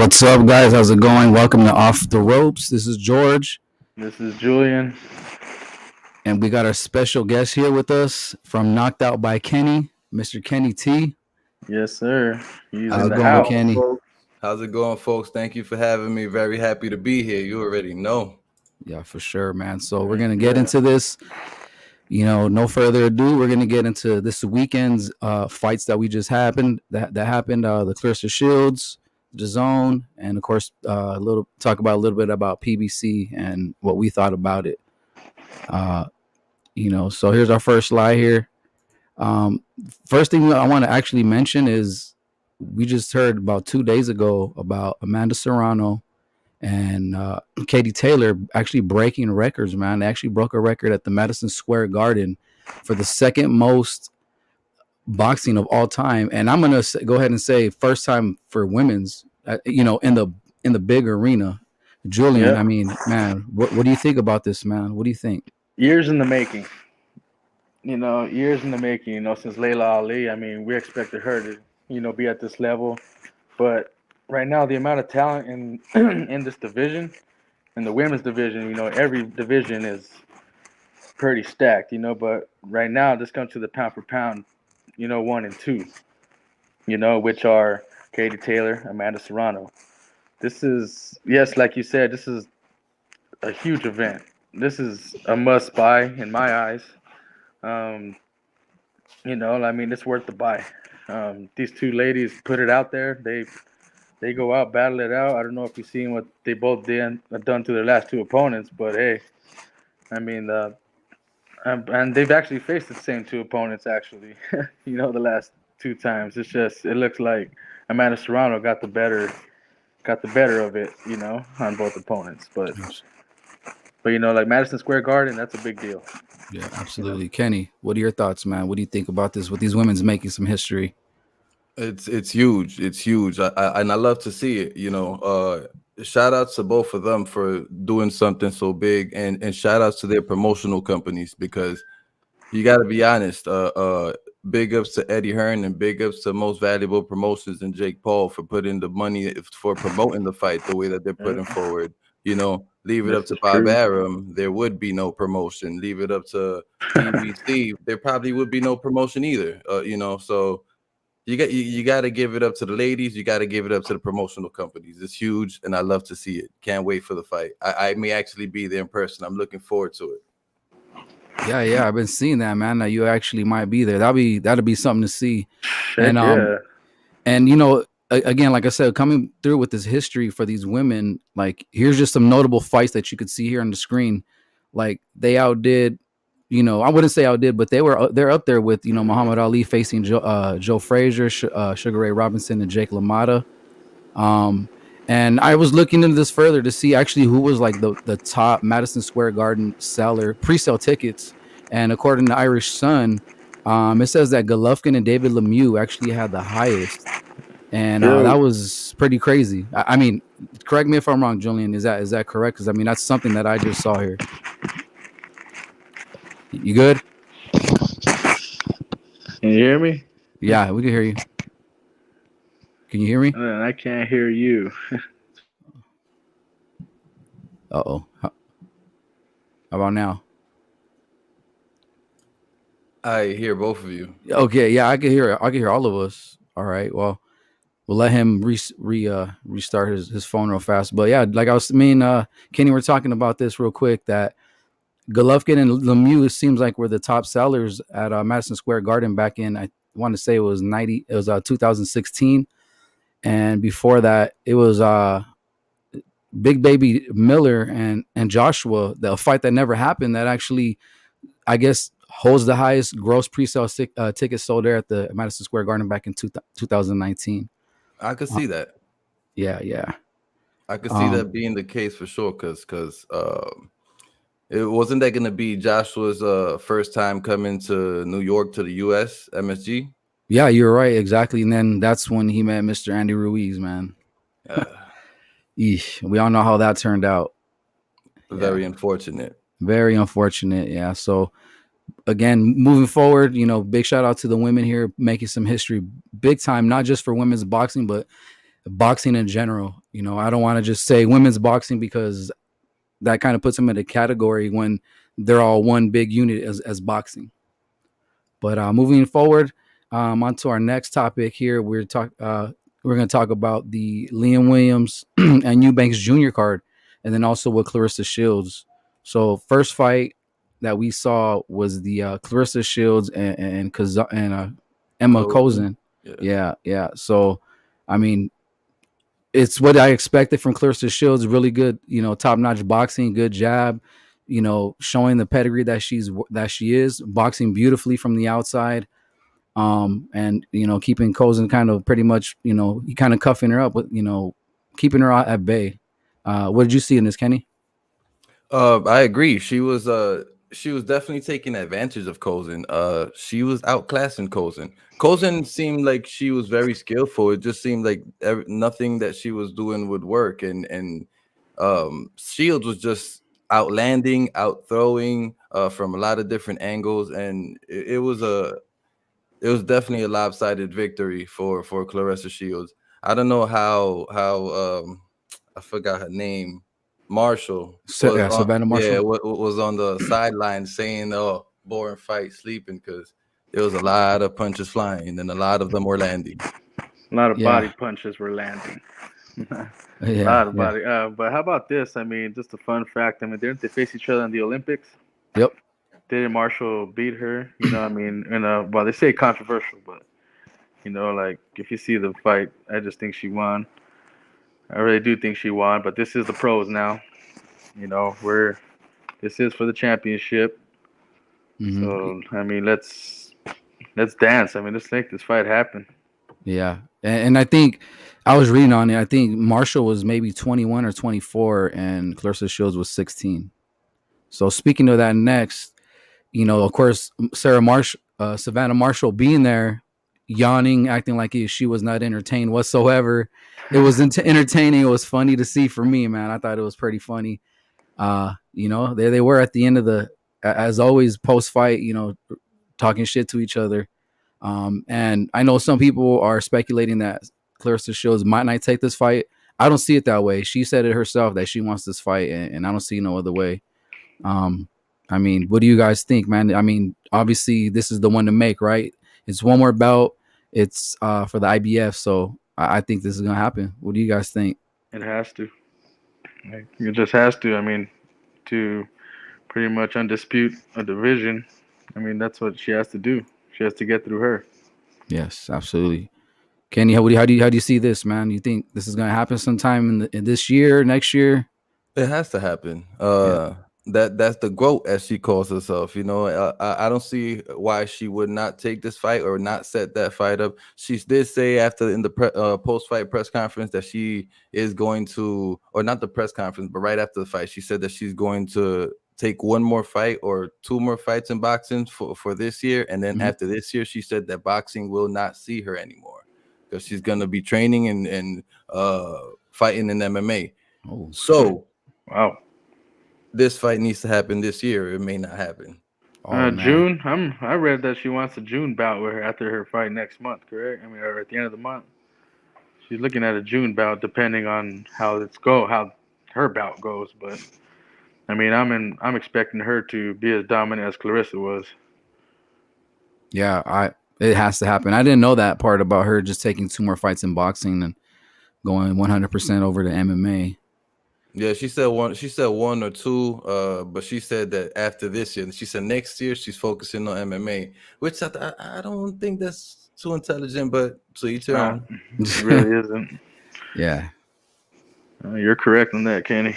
What's up, guys? How's it going? Welcome to Off the Ropes. This is George, This is Julian. and we got our special guest here with us from Knocked Out by Kenny, Mr. Kenny T. Yes, sir. He's How's in it the going, house. Kenny? How's it going, folks? Thank you for having me. Very happy to be here. You already know. Yeah, for sure, man. So we're gonna get into this. No further ado, we're gonna get into this weekend's fights that we just happened. That happened. The Clarissa Shields, the Zone, and of course, a little bit about PBC and what we thought about it. So here's our first slide here. First thing I want to actually mention is we just heard about 2 days ago about Amanda Serrano and Katie Taylor actually breaking records, man. They actually broke a record at the Madison Square Garden for the second most boxing of all time. And I'm going to go ahead and say first time for women's, in the big arena. Julian, Yeah. I mean, man, what do you think about this, man? What do you think? Years in the making. Years in the making. Since Layla Ali. I mean, we expected her to, be at this level, but right now the amount of talent in in this division, in the women's division, every division is pretty stacked. But right now, this comes to the pound for pound, 1 and 2. Which are Katie Taylor, Amanda Serrano. This is, yes, like you said, this is a huge event. This is a must buy in my eyes. I mean, it's worth the buy. These two ladies put it out there. They go out, battle it out. I don't know if you've seen what they both done to their last two opponents, but hey, I mean, and they've actually faced the same two opponents actually. The last two times. It looks like Amanda Serrano got the better of it, on both opponents. But like Madison Square Garden, that's a big deal. Yeah, absolutely. Kenny, what are your thoughts, man? What do you think about this? With these women's making some history? It's huge. It's huge. And I love to see it. Shout outs to both of them for doing something so big, and shout outs to their promotional companies, because you got to be honest. Big ups to Eddie Hearn and big ups to Most Valuable Promotions and Jake Paul for putting the money for promoting the fight the way that they're putting forward. Leave it up to Bob Arum, there would be no promotion. Leave it up to PBC, there probably would be no promotion either. So you got to give it up to the ladies. You got to give it up to the promotional companies. It's huge, and I love to see it. Can't wait for the fight. I may actually be there in person. I'm looking forward to it. Yeah, I've been seeing that, man. That you actually might be there. That'll be something to see. Heck And yeah. and again, like I said, coming through with this history for these women, like here's just some notable fights that you could see here on the screen. Like they outdid, I wouldn't say outdid, but they're up there with Muhammad Ali facing Joe Frazier, Sugar Ray Robinson, and Jake LaMotta. And I was looking into this further to see actually who was like the top Madison Square Garden pre-sale tickets. And according to Irish Sun, it says that Golovkin and David Lemieux actually had the highest. And that was pretty crazy. I mean, correct me if I'm wrong, Julian. Is that correct? Because I mean, that's something that I just saw here. You good? Can you hear me? Yeah, we can hear you. Can you hear me? I can't hear you. Uh-oh. How about now? I hear both of you. Okay, yeah, I can hear all of us. All right, well, we'll let him restart his phone real fast. But yeah, like Kenny, we're talking about this real quick, that Golovkin and Lemieux, it seems like were the top sellers at Madison Square Garden back in, I want to say it was 2016. And before that, it was Big Baby Miller and Joshua, the fight that never happened, that actually, I guess, holds the highest gross pre-sale tickets sold there at the Madison Square Garden back in 2019. I could see that. Yeah. I could see that being the case for sure, because it wasn't that going to be Joshua's first time coming to New York to the U.S. MSG. Yeah, you're right, exactly. And then that's when he met Mr. Andy Ruiz, man. We all know how that turned out. Very unfortunate. Very unfortunate, yeah. So again, moving forward, big shout out to the women here making some history, big time, not just for women's boxing, but boxing in general. I don't want to just say women's boxing because that kind of puts them in a category when they're all one big unit as boxing. But moving forward, on to our next topic here, we're going to talk about the Liam Williams and Eubanks Jr. card, and then also with Clarissa Shields. So first fight that we saw was the Clarissa Shields and Emma Cozen. Cozen. Yeah. Yeah, yeah. So, I mean, it's what I expected from Clarissa Shields. Really good, top notch boxing, good jab. Showing the pedigree that she is boxing beautifully from the outside. And keeping Cozen kind of pretty much, he kind of cuffing her up with, keeping her at bay. What did you see in this, Kenny? I agree. She was definitely taking advantage of Cozen. She was outclassing Cozen. Cozen seemed like she was very skillful. It just seemed like nothing that she was doing would work, and Shields was just outlanding, out throwing from a lot of different angles, and it was definitely a lopsided victory for Clarissa Shields. I don't know how I forgot her name. Marshall was Yeah, on, Savannah yeah, Marshall. was on the sideline saying, "Oh, boring fight, sleeping," because there was a lot of punches flying and a lot of them were landing. A lot of body Yeah, punches were landing. A yeah, lot of yeah. body. But how about this? I mean, just a fun fact. I mean, didn't they face each other in the Olympics? Yep. Didn't Marshall beat her? I mean, in a well, they say controversial, but like if you see the fight, I just think she won. I really do think she won. But this is the pros now. We're this is for the championship. Hmm. So I mean, let's dance. I mean, let's make this fight happen. Yeah, and I think I was reading on it. I think Marshall was maybe 21 or 24, and Clarissa Shields was 16. So speaking of that, next, of course, Savannah Marshall being there, yawning, acting like she was not entertained whatsoever. It was entertaining. It was funny to see for me, man. I thought it was pretty funny. There they were at the end of as always, post fight, talking shit to each other. And I know some people are speculating that Clarissa Shields might not take this fight. I don't see it that way. She said it herself that she wants this fight, and I don't see no other way. Um, I mean, what do you guys think, man? I mean, obviously, this is the one to make, right? It's one more belt. It's for the IBF, so I think this is gonna happen. What do you guys think? It has to. Like, it just has to. I mean, to pretty much undispute a division. I mean, that's what she has to do. She has to get through her. Yes, absolutely. Kenny, how do you see this, man? You think this is gonna happen sometime in this year, next year? It has to happen. Yeah. That's the GOAT, as she calls herself. I don't see why she would not take this fight or not set that fight up. She did say after in the post fight press conference that she is going to, or not the press conference, but right after the fight, she said that she's going to take one more fight or two more fights in boxing for this year, and then Hmm. after this year, she said that boxing will not see her anymore because she's going to be training and fighting in MMA. Oh, So Wow. this fight needs to happen this year. It may not happen. oh man. June. I read that she wants a June bout with her after her fight next month. Correct? I mean, or at the end of the month. She's looking at a June bout, depending on how her bout goes. But I mean, I'm expecting her to be as dominant as Clarissa was. Yeah, it has to happen. I didn't know that part about her just taking two more fights in boxing and going 100% over to MMA. Yeah, she said one. She said one or two. But she said that after this year, she said next year she's focusing on MMA, which I don't think that's too intelligent. But to each It's their not. own. It really isn't. Yeah. You're correct on that, Kenny.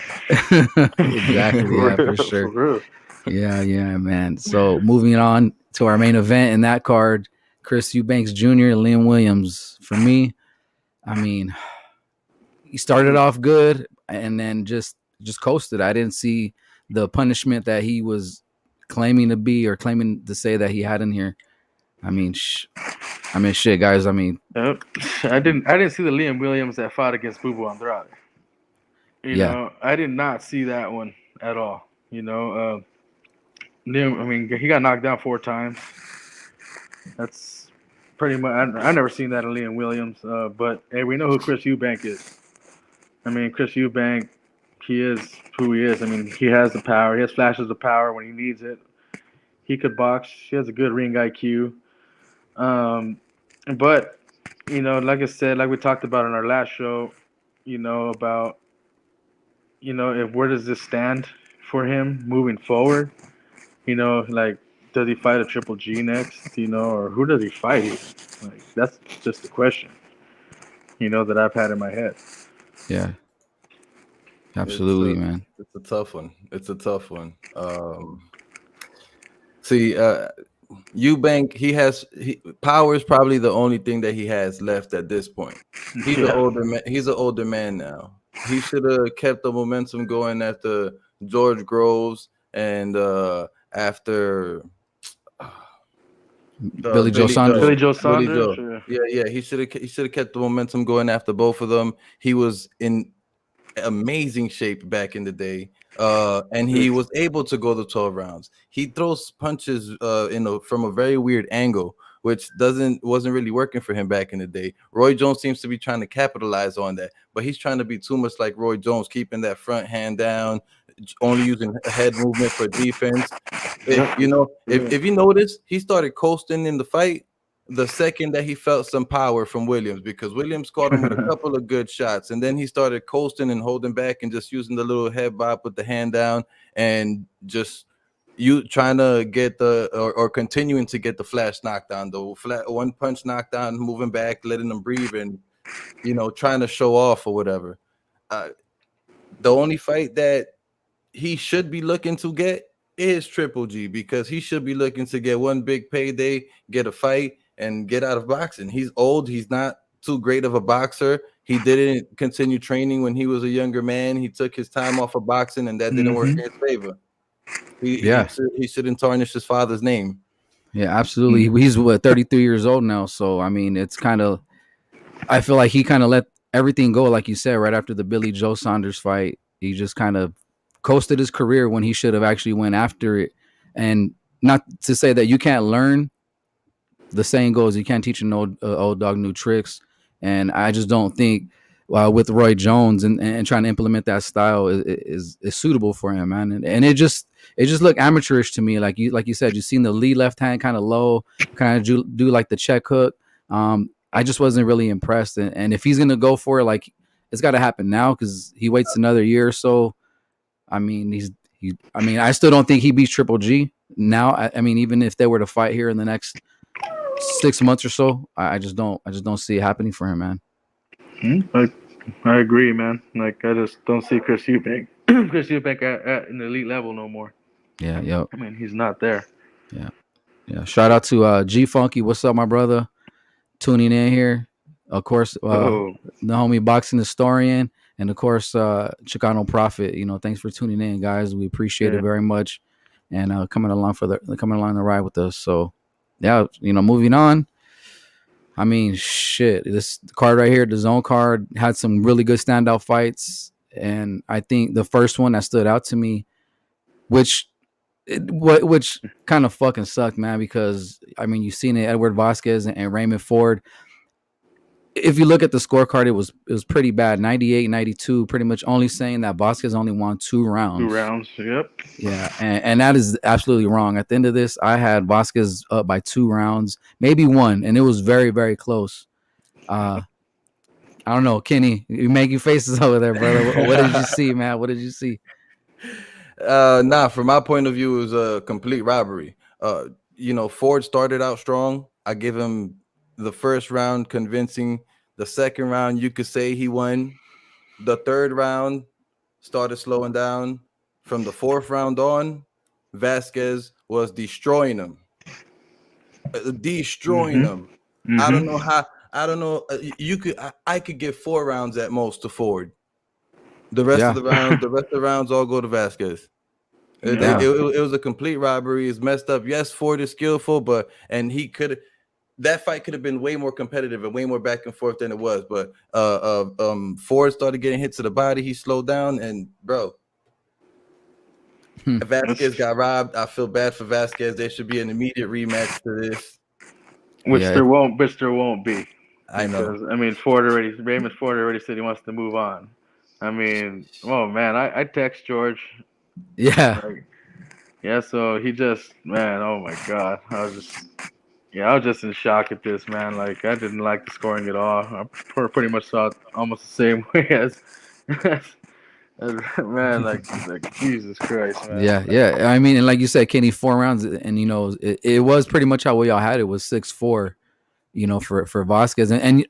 Exactly. For Yeah, for real, for sure. real. Yeah, yeah, man. So moving on to our main event in that card, Chris Eubanks Jr., Liam Williams. For me, I mean, he started off good and then just coasted. I didn't see the punishment that he was claiming to be or claiming to say that he had in here. I mean, shit, guys. I mean, Yep. I didn't see the Liam Williams that fought against Bubu Andrade. yeah, I did not see that one at all. Liam, I mean, he got knocked down 4 times. That's pretty much. I never seen that in Liam Williams. But hey, we know who Chris Eubank is. I mean, Chris Eubank, he is who he is. I mean, he has the power. He has flashes of power when he needs it. He could box. He has a good ring IQ. Um, but like I said, like we talked about in our last show, about if where does this stand for him moving forward? Like does he fight a Triple G next? Or who does he fight? Like that's just the question. That I've had in my head. Yeah, It's absolutely, a man. it's a tough one. It's a tough one. See, Eubank, power is probably the only thing that he has left at this point. He's an Yeah. older man. He's an older man now. He should have kept the momentum going after George Groves and after Billy Joe Billy Saunders. Joe. Billy Joe Billy Saunders. Joe. Yeah. He should have kept the momentum going after both of them. He was in amazing shape back in the day. And he was able to go the 12 rounds. He throws punches from a very weird angle, which wasn't really working for him back in the day. Roy Jones seems to be trying to capitalize on that, but he's trying to be too much like Roy Jones, keeping that front hand down, only using head movement for defense. If you notice, he started coasting in the fight the second that he felt some power from Williams, because Williams caught him with a couple of good shots, and then he started coasting and holding back and just using the little head bop with the hand down and just you trying to get or continuing to get the flash knockdown, the flat one punch knockdown, moving back, letting them breathe, and trying to show off or whatever. The only fight that he should be looking to get is Triple G, because he should be looking to get one big payday, get a fight, and get out of boxing. He's old. He's not too great of a boxer. He didn't continue training when he was a younger man. He took his time off of boxing, and that didn't work in his favor. He shouldn't tarnish his father's name. Yeah, absolutely. He's 33 years old now. So, I mean, it's kind of, I feel like he kind of let everything go, like you said, right after the Billy Joe Saunders fight. He just kind of coasted his career when he should have actually went after it. And not to say that you can't learn. The saying goes, you can't teach an old dog new tricks. And I just don't think with Roy Jones and trying to implement that style is suitable for him, man. And it just looked amateurish to me. Like you said, you seen the lead left hand kind of low, kind of do like the check hook. I just wasn't really impressed. And if he's gonna go for it, like it's got to happen now, because he waits another year or so. I mean, I still don't think he beats Triple G now. I mean, even if they were to fight here in the next 6 months or so, I just don't see it happening for him, man. I agree, man. Like I just don't see Chris Eubank at an elite level no more. Yeah, yep. I mean, he's not there. Yeah. Shout out to G Funky. What's up, my brother? Tuning in here. Of course, the homie Boxing Historian, and of course, Chicano Prophet. Thanks for tuning in, guys. We appreciate it very much, and coming along the ride with us. So, yeah, moving on. I mean, shit. This card right here, the zone card, had some really good standout fights, and I think the first one that stood out to me, which kind of fucking sucked, man, because I mean, you've seen it, Edward Vasquez and Raymond Ford. If you look at the scorecard, it was pretty bad. 98-92, pretty much only saying that Vasquez only won 2 rounds. 2 rounds, yep. Yeah, and that is absolutely wrong. At the end of this, I had Vasquez up by 2 rounds, maybe 1, and it was very, very close. I don't know, Kenny, you making faces over there, brother. What did you see, man? What did you see? From my point of view, it was a complete robbery. Ford started out strong. I give him the first round convincing. The second round, you could say he won. The third round started slowing down. From the fourth round on, Vasquez was destroying him. Mm-hmm. I don't know how. I don't know. I could give 4 rounds at most to Ford. The rest of the rounds all go to Vasquez. It was a complete robbery. It's messed up. Yes, Ford is skillful, that fight could have been way more competitive and way more back and forth than it was. But Ford started getting hit to the body. He slowed down, and bro, Vasquez got robbed. I feel bad for Vasquez. There should be an immediate rematch to this. Yeah, Which there won't be, I know. because I mean Raymond Ford already said he wants to move on. I mean, oh man, I text George yeah, like, yeah, so he just, man, oh my God, I was just in shock at this, man. Like, I didn't like the scoring at all. I pretty much saw it almost the same way as man, like Jesus Christ, man. yeah. I mean, and like you said, Kenny, 4 rounds, and it was pretty much how we all had it was 6-4. For Vasquez. And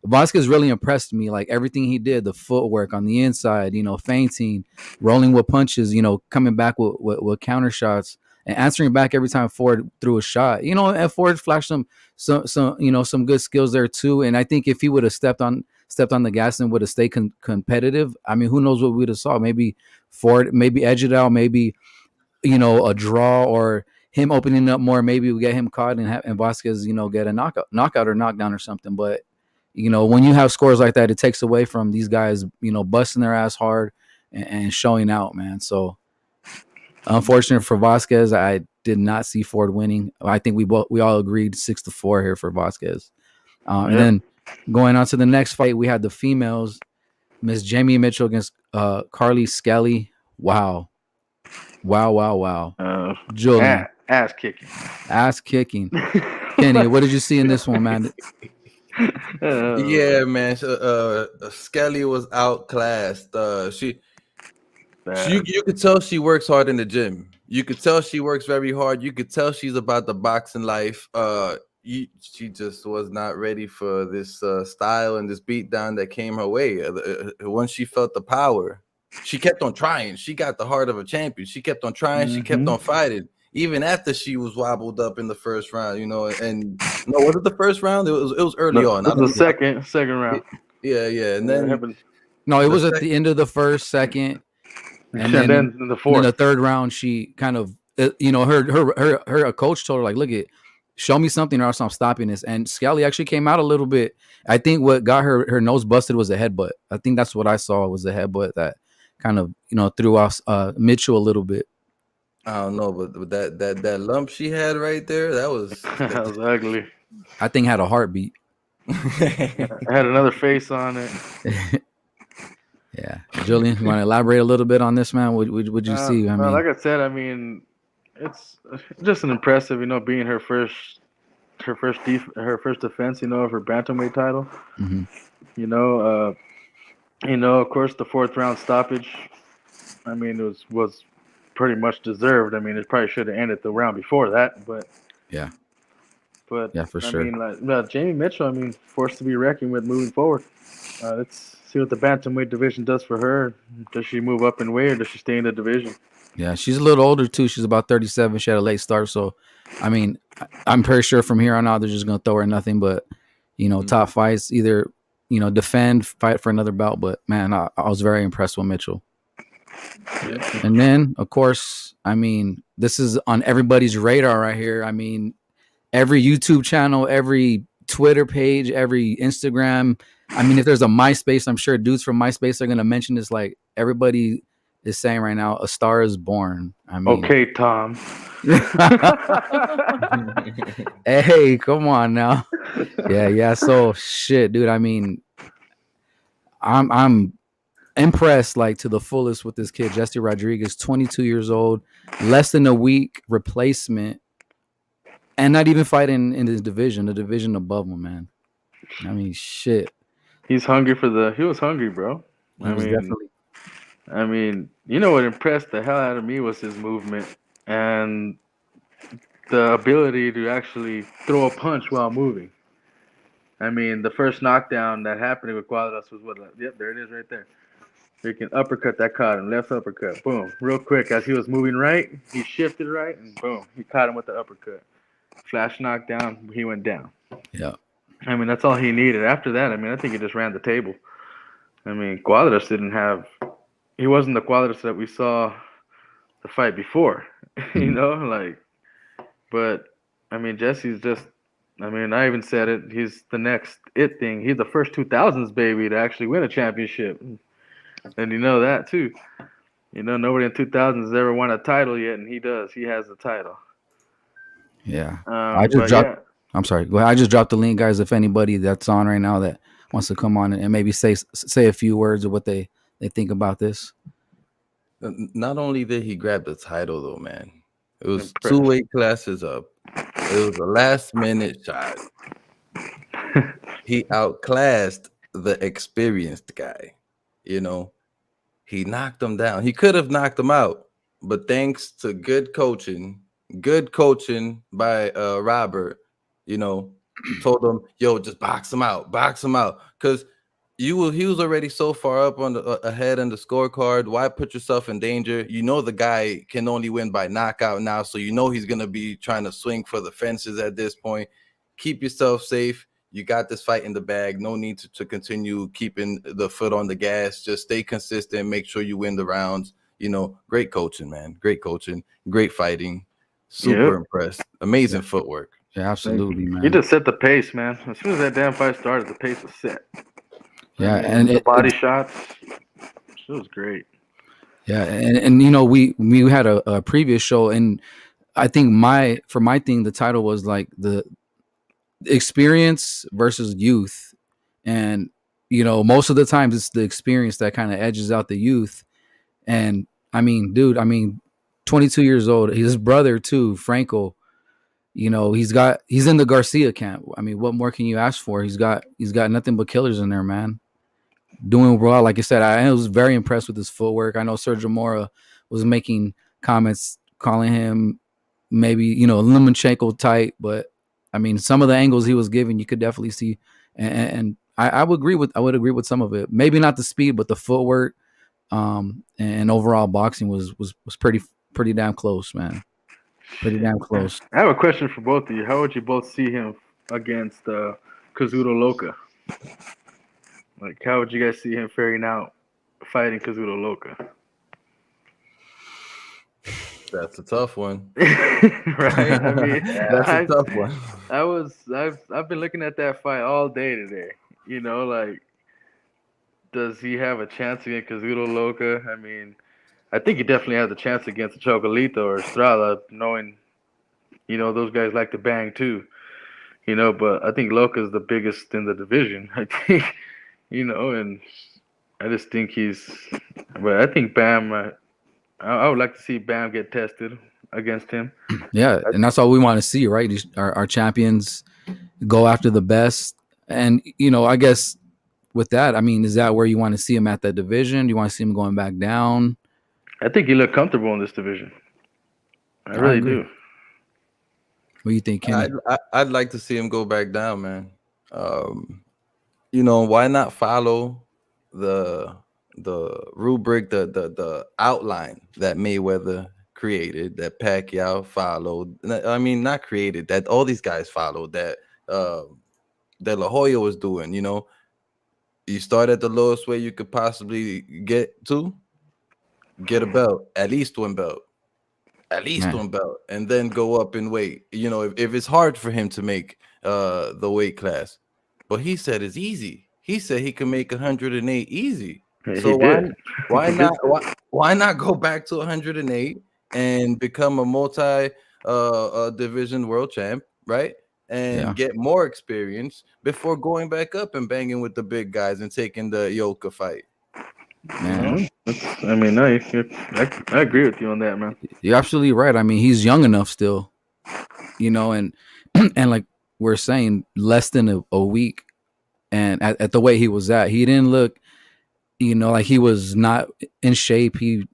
Vasquez really impressed me. Like everything he did, the footwork on the inside, feinting, rolling with punches, coming back with counter shots and answering back every time Ford threw a shot. And Ford flashed some good skills there too. And I think if he would have stepped on the gas and would have stayed competitive, I mean, who knows what we'd have saw? Maybe Ford, maybe edge it out, maybe a draw or him opening up more. Maybe we get him caught and Vasquez, get a knockout or knockdown or something. But when you have scores like that, it takes away from these guys, busting their ass hard and showing out, man. So unfortunate for Vasquez, I did not see Ford winning. I think we all agreed 6-4 here for Vasquez. And Yep. then going on to the next fight, we had the females, Miss Jamie Mitchell against Carly Skelly. Wow. Julian, Ass kicking. ass kicking. Kenny, what did you see in this one, man? Yeah, man. Skelly was outclassed. You could tell she works hard in the gym. You could tell she works very hard. You could tell she's about the boxing life. She just was not ready for this style and this beatdown that came her way. Once she felt the power, she kept on trying. She got the heart of a champion. She kept on trying. She kept on fighting, even after she was wobbled up in the first round. And no, was it the first round? It was early on. It was the second round. Yeah, and then no, it was at the end of the first, second, and then the fourth. In the third round, she kind of, her coach told her like, look it. Show me something or else I'm stopping this. And Skelly actually came out a little bit. I think what got her nose busted was a headbutt. I think that's what I saw was a headbutt that kind of, threw off Mitchell a little bit. I don't know, but that lump she had right there, that was ugly. I think had a heartbeat. It had another face on it. Yeah. Julian, you want to elaborate a little bit on this, man? What you see? I mean, like I said, I mean, it's just an impressive, being her first defense, of her bantamweight title. Mm-hmm. Of course, the fourth round stoppage, I mean, it was pretty much deserved. I mean, it probably should have ended the round before that, but yeah, for I sure. mean, Jamie Mitchell, I mean, forced to be reckoned with moving forward. Let's see what the bantamweight division does for her. Does she move up in weight or does she stay in the division? Yeah, she's a little older too. She's about 37. She had a late start, so I mean, I'm pretty sure from here on out they're just gonna throw her nothing but top fights, either defend, fight for another belt. But man, I was very impressed with Mitchell. Yeah. And then, of course, I mean, this is on everybody's radar right here. I mean, every YouTube channel, every Twitter page, every Instagram. I mean, if there's a MySpace, I'm sure dudes from MySpace are gonna mention this. Like everybody is saying right now, A Star Is Born. I mean, okay, Tom. Hey, come on now. Yeah. So shit, dude. I mean, I'm impressed like to the fullest with this kid, Jesse Rodriguez, 22 years old, less than a week replacement, and not even fighting in his division, the division above him, man. I mean, shit. He was hungry, bro. I mean, what impressed the hell out of me was his movement and the ability to actually throw a punch while moving. I mean, the first knockdown that happened with Cuadras was what? Yep, there it is right there. Freaking uppercut that caught him, left uppercut, boom, real quick. As he was moving right, he shifted right, and boom, he caught him with the uppercut. Flash knockdown, he went down. Yeah. I mean, that's all he needed. After that, I mean, I think he just ran the table. I mean, Cuadras he wasn't the Cuadras that we saw the fight before, but I mean, Jesse's just, I mean, I even said it, he's the next it thing. He's the first 2000s baby to actually win a championship. And that too. Nobody in 2000s has ever won a title yet, and he does. He has the title. Yeah. I just dropped. I'm sorry. Go ahead. I just dropped the link, guys. If anybody that's on right now that wants to come on and maybe say a few words of what they think about this. Not only did he grab the title though, man, it was two Impressed. weight classes up. It was a last minute shot. He outclassed the experienced guy. You know, he knocked him down. He could have knocked him out, but thanks to good coaching by Robert, you know, told him, "Yo, just box him out," because he was already so far up on the ahead in the scorecard. Why put yourself in danger? You know the guy can only win by knockout now, so you know he's gonna be trying to swing for the fences at this point. Keep yourself safe. You got this fight in the bag. No need to continue keeping the foot on the gas. Just stay consistent. Make sure you win the rounds. You know, great coaching, man. Great coaching. Great fighting. Super Yep. impressed. Yeah, Amazing footwork. yeah, Like, absolutely, he man. just set the pace, man. As soon as that damn fight started, the pace was set. I Yeah, mean, and the body shots, it was great. yeah, and we had a previous show, and I think my thing, the title was like the experience versus youth, and most of the times it's the experience that kind of edges out the youth. And I mean, dude, 22 years old, his brother too, Franco. He's in the Garcia camp. I mean, what more can you ask for? He's got nothing but killers in there, man. Doing well. Like I said, I was very impressed with his footwork. I know Sergio Mora was making comments calling him maybe Lomachenko tight, but I mean some of the angles he was giving, you could definitely see, and I would agree with some of it. Maybe not the speed, but the footwork, and overall boxing was pretty damn close, man. Pretty damn close. I have a question for both of you. How would you both see him against Kazuto Loca? Like, how would you guys see him faring out fighting Kazuto Loca? That's a tough one. Right? I mean, That's a I tough one. I've been looking at that fight all day today. Like, does he have a chance against Kazuto Loca? I mean, I think he definitely has a chance against Chocolito or Estrada, knowing those guys like to bang too. But I think Loca's the biggest in the division. I think, and I just think he's. But I think Bam. I would like to see Bam get tested against him. Yeah, and that's all we want to see, right? Our champions go after the best, and I guess with that, I mean, is that where you want to see him at that division? Do you want to see him going back down? I think he looked comfortable in this division. I I really agree. do. What do you think, Kenny? I'd like to see him go back down, man. Why not follow the rubric, the outline that Mayweather created, that Pacquiao followed. I mean, not created, that all these guys followed, that La Hoya was doing. You start at the lowest way you could possibly get to, get a belt, at least Man, one belt, and then go up in weight. If it's hard for him to make the weight class, but he said it's easy. He said he can make 108 easy. He So why did. why He did not say why, why not go back to 108 and become a multi division world champ, right? yeah, And get more experience before going back up and banging with the big guys and taking the Yoka fight. man, I mean, no, I agree with you on that, man. you're absolutely right. I mean, he's young enough still, and and like we're saying, less than a week, and at the way he was at, he didn't look, like he was not in shape. He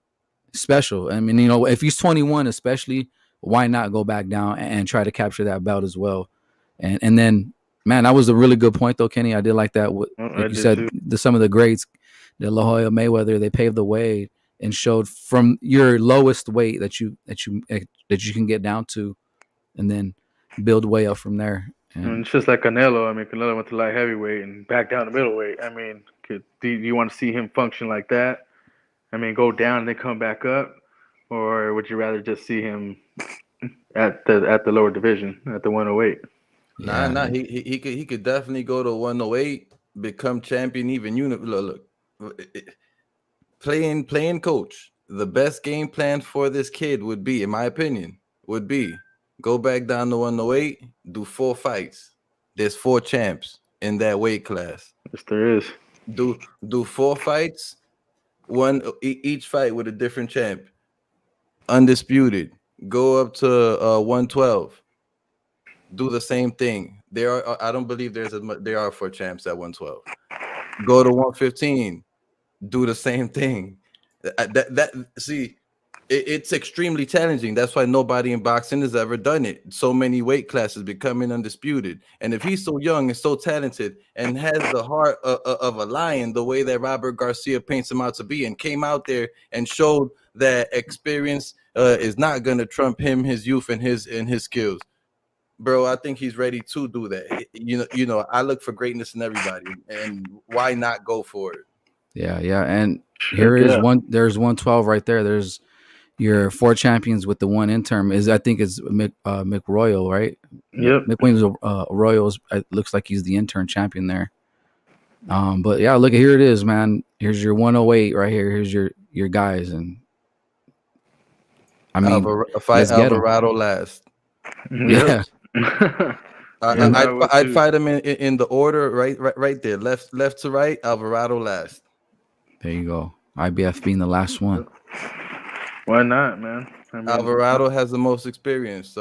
special. I mean, if he's 21, especially, why not go back down and try to capture that belt as well? And then, man, that was a really good point though, Kenny. I did like that. I Like you did said, too. some of the greats, the La Hoya, Mayweather, they paved the way and showed from your lowest weight that you can get down to, and then build way up from there. I mean, And it's just like Canelo. I mean, Canelo went to light heavyweight and back down to middleweight. I mean, do you want to see him function like that? I mean, go down and then come back up, or would you rather just see him at the lower division at the 108? Nah, yeah, he could definitely go to 108, become champion. Even look, playing coach. The best game plan for this kid would be, in my opinion, would be Go back down to 108. Do 4 fights. There's 4 champs in that weight class. Yes, there is. Do 4 fights. Each fight with a different champ. Undisputed. Go up to 112. Do the same thing. There are. I don't believe there are 4 champs at 112. Go to 115. Do the same thing. See, it's extremely challenging. That's why nobody in boxing has ever done it. So many weight classes becoming undisputed. And if he's so young and so talented and has the heart of a lion, the way that Robert Garcia paints him out to be, and came out there and showed that experience is not going to trump him, his youth, and his skills. Bro, I think he's ready to do that. I look for greatness in everybody, and why not go for it? Yeah, and here is one. There's 112 right there. There's your 4 champions with the one interim. I think it's Mick Royal, right? Yep. Mick Williams Royals. It looks like he's the intern champion there. But yeah, look, here it is, man. Here's your 108 right here. Here's your guys, and I mean, fight Alvarado last. Yeah. I'd fight him in the order right there, left to right. Alvarado last. There you go. IBF being the last one. Why not, man? Alvarado has the most experience.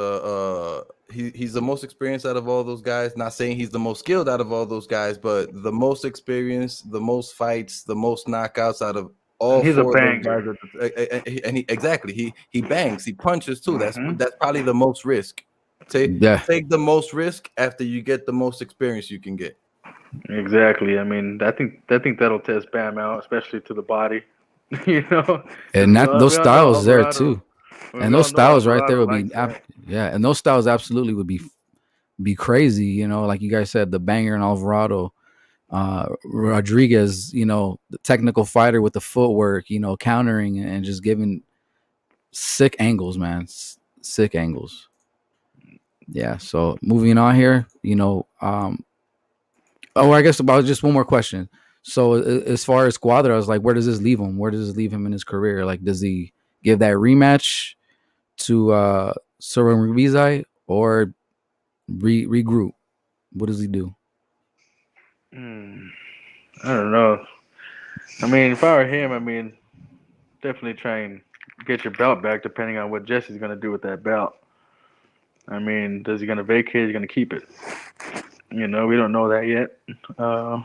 He's the most experienced out of all those guys. Not saying he's the most skilled out of all those guys, but the most experienced, the most fights, the most knockouts out of all. He's 4 a banger. of those guys. And he bangs, he punches too. That's probably the most risk. Take the most risk after you get the most experience you can get. Exactly. I mean, I think that'll test Bam out, especially to the body. And those styles there too, and those styles right there would be and those styles absolutely would be crazy. Like you guys said, the banger and Alvarado, Rodriguez, the technical fighter with the footwork, countering and just giving sick angles, man, sick angles. Yeah. So moving on here, I guess about just one more question. So as far as Cuadras, like, where does this leave him? Where does this leave him in his career? Like, does he give that rematch to Thurman or regroup? What does he do? I don't know. I mean, if I were him, definitely try and get your belt back, depending on what Jesse's going to do with that belt. Does he going to vacate? Is he going to keep it? We don't know that yet. I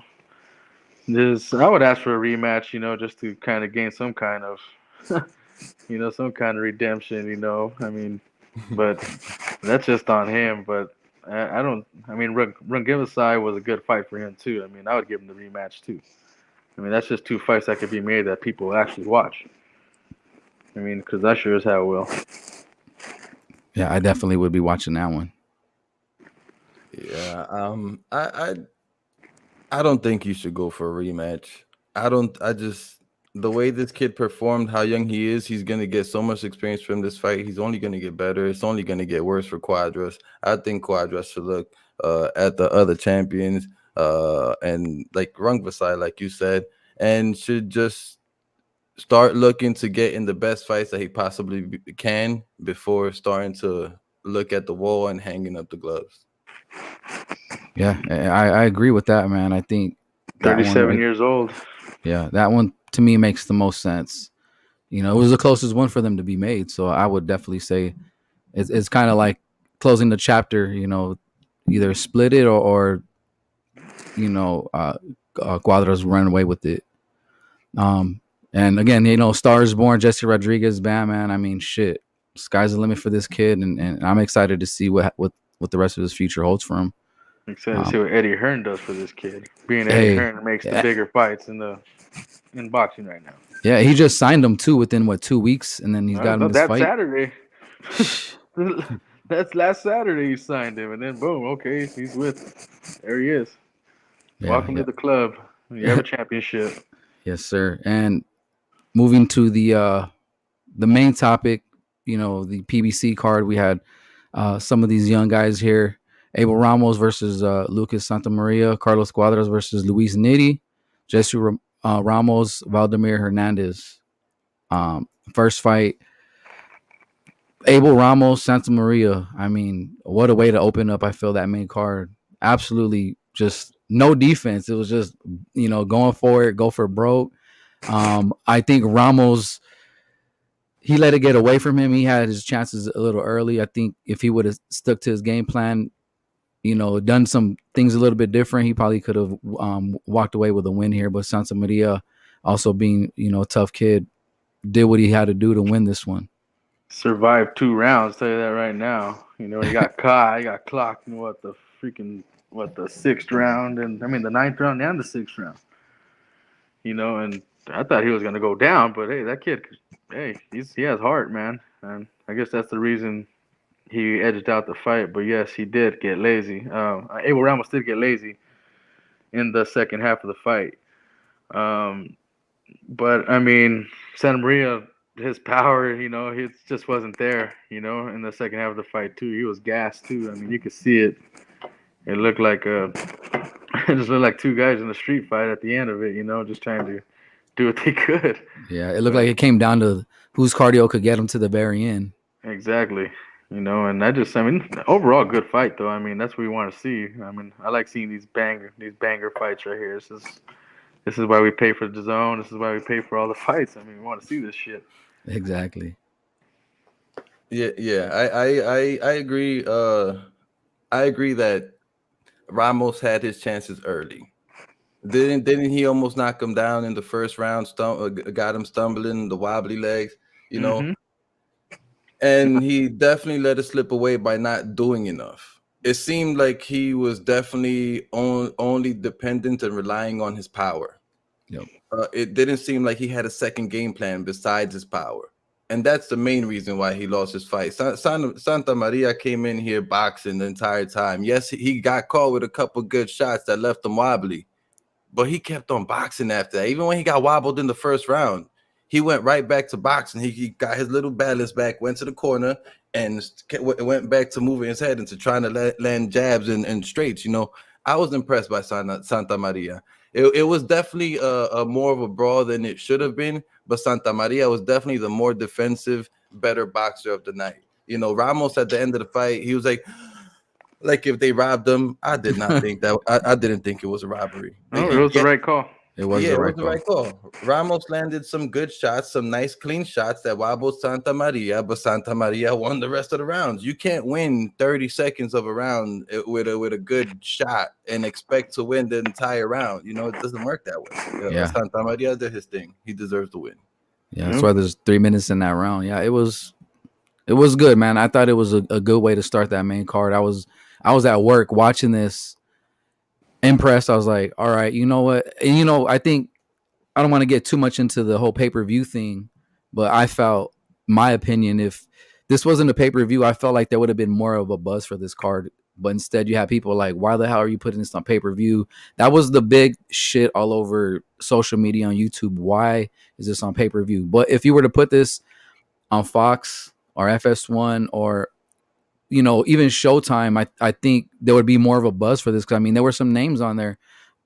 would ask for a rematch, just to kind of gain some kind of, some kind of redemption, but that's just on him. But I don't. Rungivasai was a good fight for him too. I would give him the rematch too. That's just 2 fights that could be made that people actually watch. Because I sure as hell will. Yeah, I definitely would be watching that one. Yeah, I don't think you should go for a rematch. The way this kid performed, how young he is, he's gonna get so much experience from this fight. He's only gonna get better. It's only gonna get worse for Cuadras. I think Cuadras should look at the other champions, and like Rungvisai, like you said, and should just start looking to get in the best fights that he possibly can before starting to look at the wall and hanging up the gloves. Yeah, I agree with that, man. I think 37 years old. Yeah, that one to me makes the most sense. It was the closest one for them to be made. So I would definitely say it's kind of like closing the chapter, either split it or Cuadras run away with it. And again, Stars Born, Jesse Rodriguez, bam, man. Shit, sky's the limit for this kid, and I'm excited to see what the rest of his future holds for him. Excited to see what Eddie Hearn does for this kid. Eddie Hearn makes the bigger fights in boxing right now. Yeah, he just signed him too within 2 weeks, and then he's got him this fight. Saturday. That's last Saturday he signed him, and then boom, okay, there he is. Yeah, welcome to the club. You have a championship. Yes, sir. And moving to the main topic, the PBC card, we had some of these young guys here. Abel Ramos versus Lucas Santamaria, Carlos Cuadras versus Luis Nitti, Jesse Ramos, Valdemir Hernandez. First fight, Abel Ramos, Santa Maria. I mean, what a way to open up. I feel that main card. Absolutely, just no defense. It was just going for it, go for broke. I think Ramos, he let it get away from him. He had his chances a little early. I think if he would have stuck to his game plan, done some things a little bit different, he probably could have walked away with a win here. But Santa Maria, also being a tough kid, did what he had to do to win this one. Survived 2 rounds. Tell you that right now. He got caught. He got clocked in the 6th round, and I mean the 9th round and the 6th round. And I thought he was gonna go down, but hey, that kid, hey, he has heart, man, and I guess that's the reason he edged out the fight. But yes, he did get lazy. Abel Ramos did get lazy in the second half of the fight. Um, but I mean, Santa Maria, his power, he just wasn't there. In the second half of the fight too, he was gassed too. I mean, you could see it. It looked like it just looked like two guys in a street fight at the end of it. Just trying to do what they could. Yeah, it looked like But it came down to whose cardio could get him to the very end. exactly. And I mean, overall good fight though. I mean, that's what we want to see. I mean, I like seeing these banger fights right here. This is why we pay for the zone. This is why we pay for all the fights. I mean, we want to see this shit. Exactly. Yeah. I agree. I agree that Ramos had his chances early. Didn't he almost knock him down in the first round? Got him stumbling, the wobbly legs, you know, Mm-hmm. and he definitely let it slip away by not doing enough. It seemed like he was definitely only dependent and relying on his power. Yep. It didn't seem like he had a second game plan besides his power. And that's the main reason why he lost his fight. Santa Maria came in here boxing the entire time. Yes, he got caught with a couple good shots that left him wobbly, but he kept on boxing after that. Even when he got wobbled in the first round, he went right back to boxing. He got his little balance back, went to the corner, and went back to moving his head into trying to land jabs and straights. I was impressed by Santa Maria. It was definitely a more of a brawl than it should have been, but Santa Maria was definitely the more defensive, better boxer of the night. Ramos at the end of the fight, he was like if they robbed him. I did not think that. I didn't think it was a robbery. Oh, it was the right call. It was Yeah, the it was right the call. right call. Ramos landed some good shots, some nice clean shots that wobbled Santa Maria, but Santa Maria won the rest of the rounds. You can't win 30 seconds of a round with a good shot and expect to win the entire round. It doesn't work that way. Yeah. Santa Maria did his thing. He deserves to win. Yeah. That's Yep. why there's 3 minutes in that round. Yeah, it was good, man. I thought it was a good way to start that main card. I was at work watching this, impressed. I was like, all right, you know what? And I think I don't want to get too much into the whole pay-per-view thing, but I felt, my opinion, if this wasn't a pay-per-view, I felt like there would have been more of a buzz for this card. But instead, you have people like, why the hell are you putting this on pay-per-view? That was the big shit all over social media on YouTube. Why is this on pay-per-view? But if you were to put this on Fox or FS1 or even Showtime, I think there would be more of a buzz for this, because I mean there were some names on there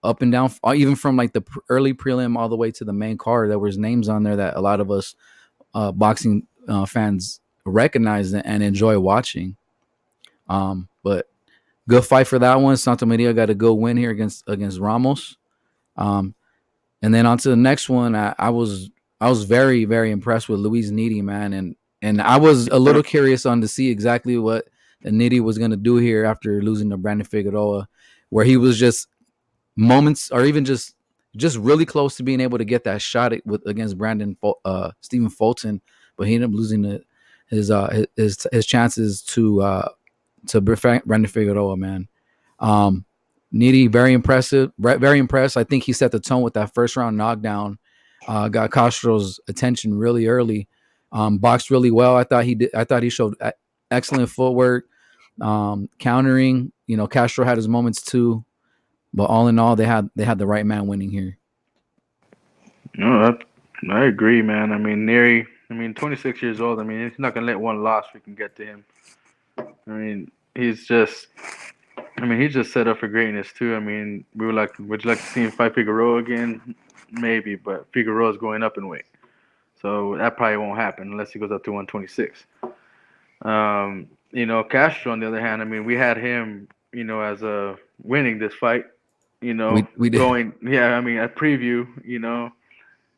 up and down, even from like the early prelim all the way to the main card. There was names on there that a lot of us boxing fans recognize and enjoy watching. But good fight for that one. Santa Maria got a good win here against Ramos. Um, and then on to the next one. I was very, very impressed with Luis Needy, man, and I was a little curious on to see exactly what Needy was going to do here after losing to Brandon Figueroa, where he was just moments, or even just really close to being able to get that shot against Stephen Fulton, but he ended up losing his chances to Brandon Figueroa, man. Needy, very impressive, very impressed. I think he set the tone with that first round knockdown. Got Castro's attention really early. Boxed really well. I thought he showed excellent footwork, countering. Castro had his moments too, but all in all, they had the right man winning here. No, I agree, man. I mean, Neri. I mean, 26 years old. I mean, he's not gonna let one loss we can get to him. I mean, he's just. I mean, he's just set up for greatness too. I mean, would you like to see him fight Figueroa again? Maybe, but Figueroa's going up in weight, so that probably won't happen unless he goes up to 126. Castro on the other hand, I mean, we had him, as a winning this fight, We did. going, yeah, I mean, a preview,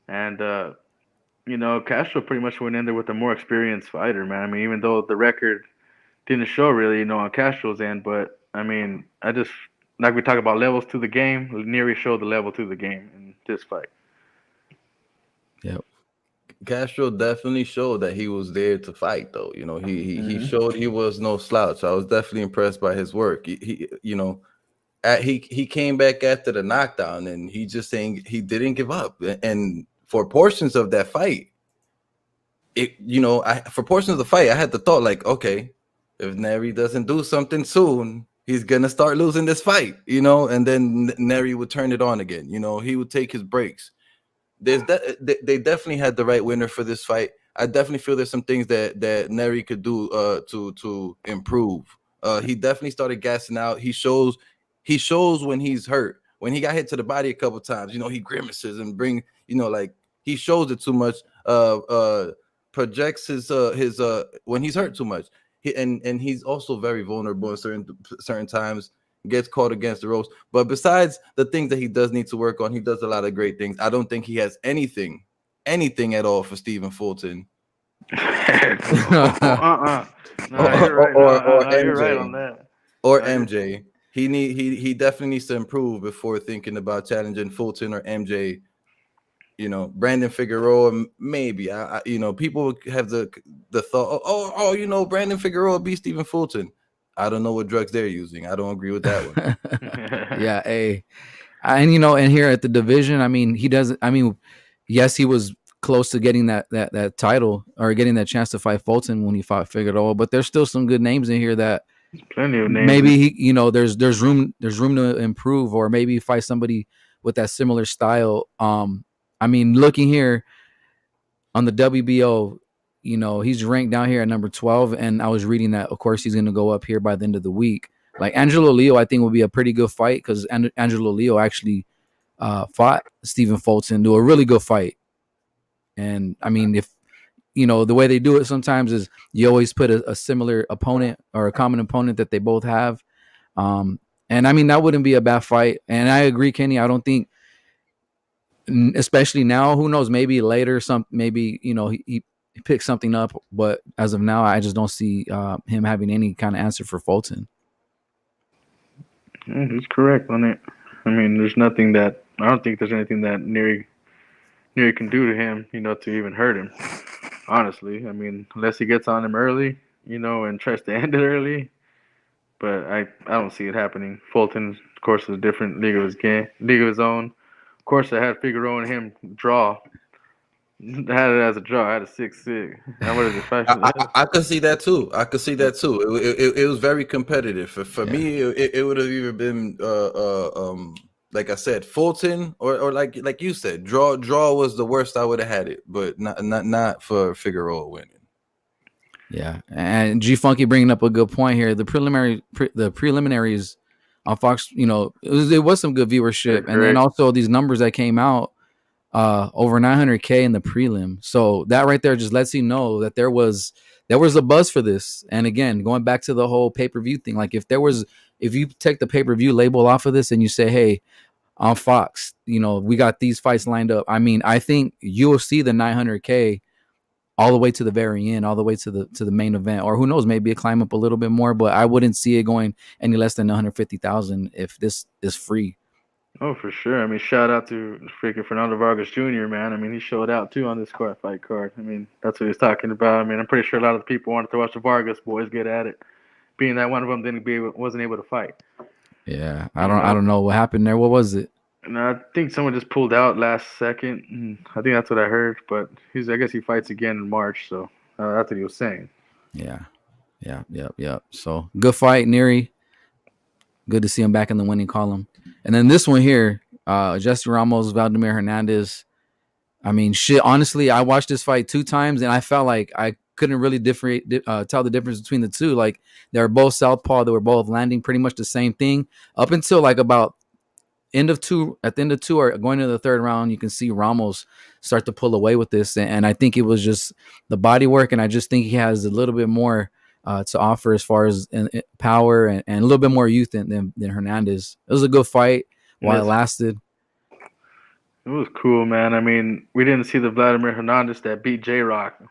and Castro pretty much went in there with a more experienced fighter, man. I mean, even though the record didn't show really, on Castro's end, but I mean, I just like we talk about levels to the game. Neri showed the level to the game in this fight. Yep. Castro definitely showed that he was there to fight, though. He Hmm. showed he was no slouch. I was definitely impressed by his work. He came back after the knockdown, and he just saying he didn't give up. And for portions of that fight, for portions of the fight, I had the thought like, okay, if Neri doesn't do something soon, he's gonna start losing this fight, and then Neri would turn it on again. He would take his breaks. They definitely had the right winner for this fight. I definitely feel there's some things that Neri could do to improve. He definitely started gassing out. He shows when he's hurt. When he got hit to the body a couple times, he grimaces and like he shows it too much. Projects his when he's hurt too much. And he's also very vulnerable in certain times. Gets caught against the ropes. But besides the things that he does need to work on, he does a lot of great things. I don't think he has anything at all for Stephen Fulton. uh-uh. No, or you're right. or, No, no, or no, you're right MJ on that. or No, you're, MJ. He definitely needs to improve before thinking about challenging Fulton or MJ. Brandon Figueroa, maybe. People have the thought, Brandon Figueroa beat Stephen Fulton. I don't know what drugs they're using. I don't agree with that one. Yeah, hey. And here at the division, I mean, he doesn't. I mean, yes, he was close to getting that title or getting that chance to fight Fulton when he fought Figueroa, but there's still some good names in here that plenty of names. maybe there's room to improve, or maybe fight somebody with that similar style. I mean, looking here on the WBO, he's ranked down here at number 12, and I was reading that, of course, he's going to go up here by the end of the week. Like Angelo Leo, I think would be a pretty good fight because Angelo Leo actually fought Stephen Fulton, do a really good fight. And I mean, if the way they do it sometimes is you always put a similar opponent or a common opponent that they both have. And I mean, that wouldn't be a bad fight. And I agree, Kenny. I don't think, especially now, who knows, maybe later, maybe, he picks something up. But as of now, I just don't see him having any kind of answer for Fulton. Yeah, he's correct on it. I mean, I don't think there's anything that Neri can do to him, to even hurt him. Honestly, I mean, unless he gets on him early, and tries to end it early. But I don't see it happening. Fulton, of course, is a different league of his game, league of his own. Of course, I had Figueroa and him draw. I had it as a draw. I had a 6-6. And what is it? Five. I could see that too. It was very competitive. For Yeah. me, it would have even been like I said, Fulton or like you said, draw was the worst I would have had it, but not for Figueroa winning. Yeah, and G Funky bringing up a good point here. The preliminaries on Fox, it was some good viewership, and then also these numbers that came out, over 900K in the prelim. So that right there just lets you know that there was a buzz for this. And again, going back to the whole pay-per-view thing, like if you take the pay-per-view label off of this and you say, hey, on Fox, we got these fights lined up. I mean, I think you'll see the 900K all the way to the very end, all the way to the main event, or who knows, maybe it climb up a little bit more, but I wouldn't see it going any less than 150,000 if this is free. Oh, for sure. I mean, shout out to freaking Fernando Vargas Jr., man. I mean, he showed out too on this fight card. I mean, that's what he's talking about. I mean, I'm pretty sure a lot of the people wanted to watch the Vargas boys get at it, being that one of them wasn't able to fight. Yeah, I don't know what happened there. What was it? And I think someone just pulled out last second. I think that's what I heard. But I guess he fights again in March. So that's what he was saying. Yeah. So good fight, Neri. Good to see him back in the winning column. And then this one here, Jesse Ramos, Vladimir Hernandez. I mean, shit. Honestly, I watched this fight 2 times, and I felt like I couldn't really tell the difference between the two. Like they were both southpaw. They were both landing pretty much the same thing up until like about at the end of 2 or going into the 3rd round, you can see Ramos start to pull away with this. And I think it was just the body work. And I just think he has a little bit more to offer as far as in power and a little bit more youth than Hernandez. It was a good fight while it Yes, lasted. it was cool, man. I mean, we didn't see the Vladimir Hernandez that beat J Rock.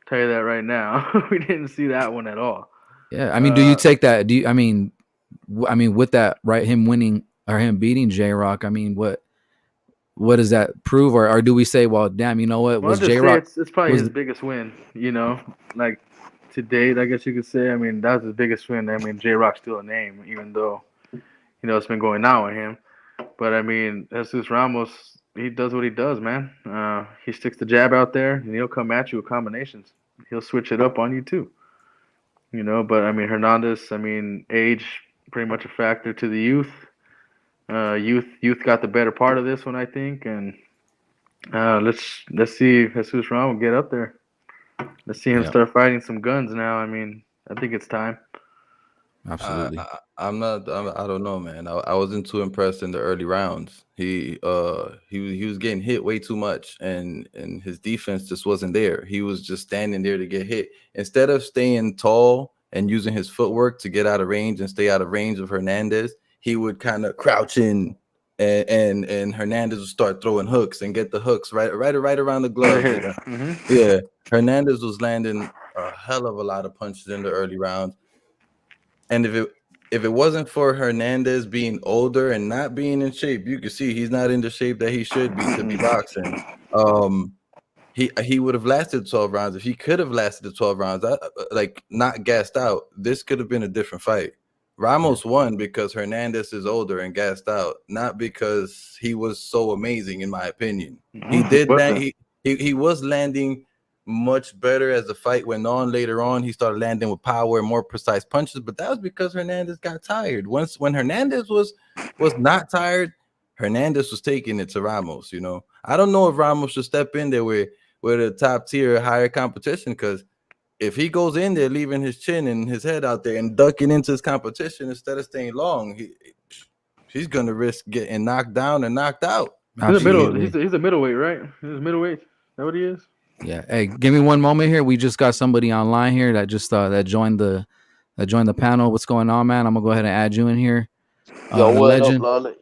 Tell you that right now. We didn't see that one at all. Yeah, I mean, do you Uh, take that? Do you? I mean, with that, right? Him winning or him beating J Rock. I mean, what does that prove? Or do we say, well, damn, you know what? well, I'll Was just J say Rock it's probably was his biggest win. Like to date, I guess you could say. I mean, that's his biggest win. I mean, J Rock's still a name, even though it's been going down with him. But I mean, Jesus Ramos, he does what he does, man. He sticks the jab out there, and he'll come at you with combinations. He'll switch it up on you too. But I mean, Hernandez, I mean, age pretty much a factor to the youth. Youth got the better part of this one, I think, and let's see Jesus Ramos get up there. Let's see him yeah, start fighting some guns now. I mean, I think it's time. absolutely. I'm not. I don't know, man. I wasn't too impressed in the early rounds. He was getting hit way too much, and his defense just wasn't there. He was just standing there to get hit instead of staying tall and using his footwork to get out of range and stay out of range of Hernandez. He would kind of crouch in, and Hernandez would start throwing hooks and get the hooks right around the Right gloves. here. And yeah, Hernandez was landing a hell of a lot of punches in the early rounds. And if it wasn't for Hernandez being older and not being in shape, you can see he's not in the shape that he should be to be boxing. Um, he would have lasted 12 rounds. If he could have lasted the 12 rounds, like not gassed out, this could have been a different fight. Yeah. Ramos won because Hernandez is older and gassed out, not because he was so amazing, in my opinion. He He did land. wasn't. He was landing much better as the fight went on. Later on, he started landing with power and more precise punches, but that was because Hernandez got tired. When Hernandez was not tired, Hernandez was taking it to Ramos. I don't know if Ramos should step in there with a top tier, higher competition, because if he goes in there leaving his chin and his head out there and ducking into his competition instead of staying long, he's gonna risk getting knocked down and knocked out. He's a middle. Absolutely. He's a middleweight, right? He's a middleweight. Is that what he is? Yeah. Hey, give me one moment here. We just got somebody online here that just that joined the panel. What's going on, man? I'm gonna go ahead and add you in here. Yo, The word up, legend. Lolly.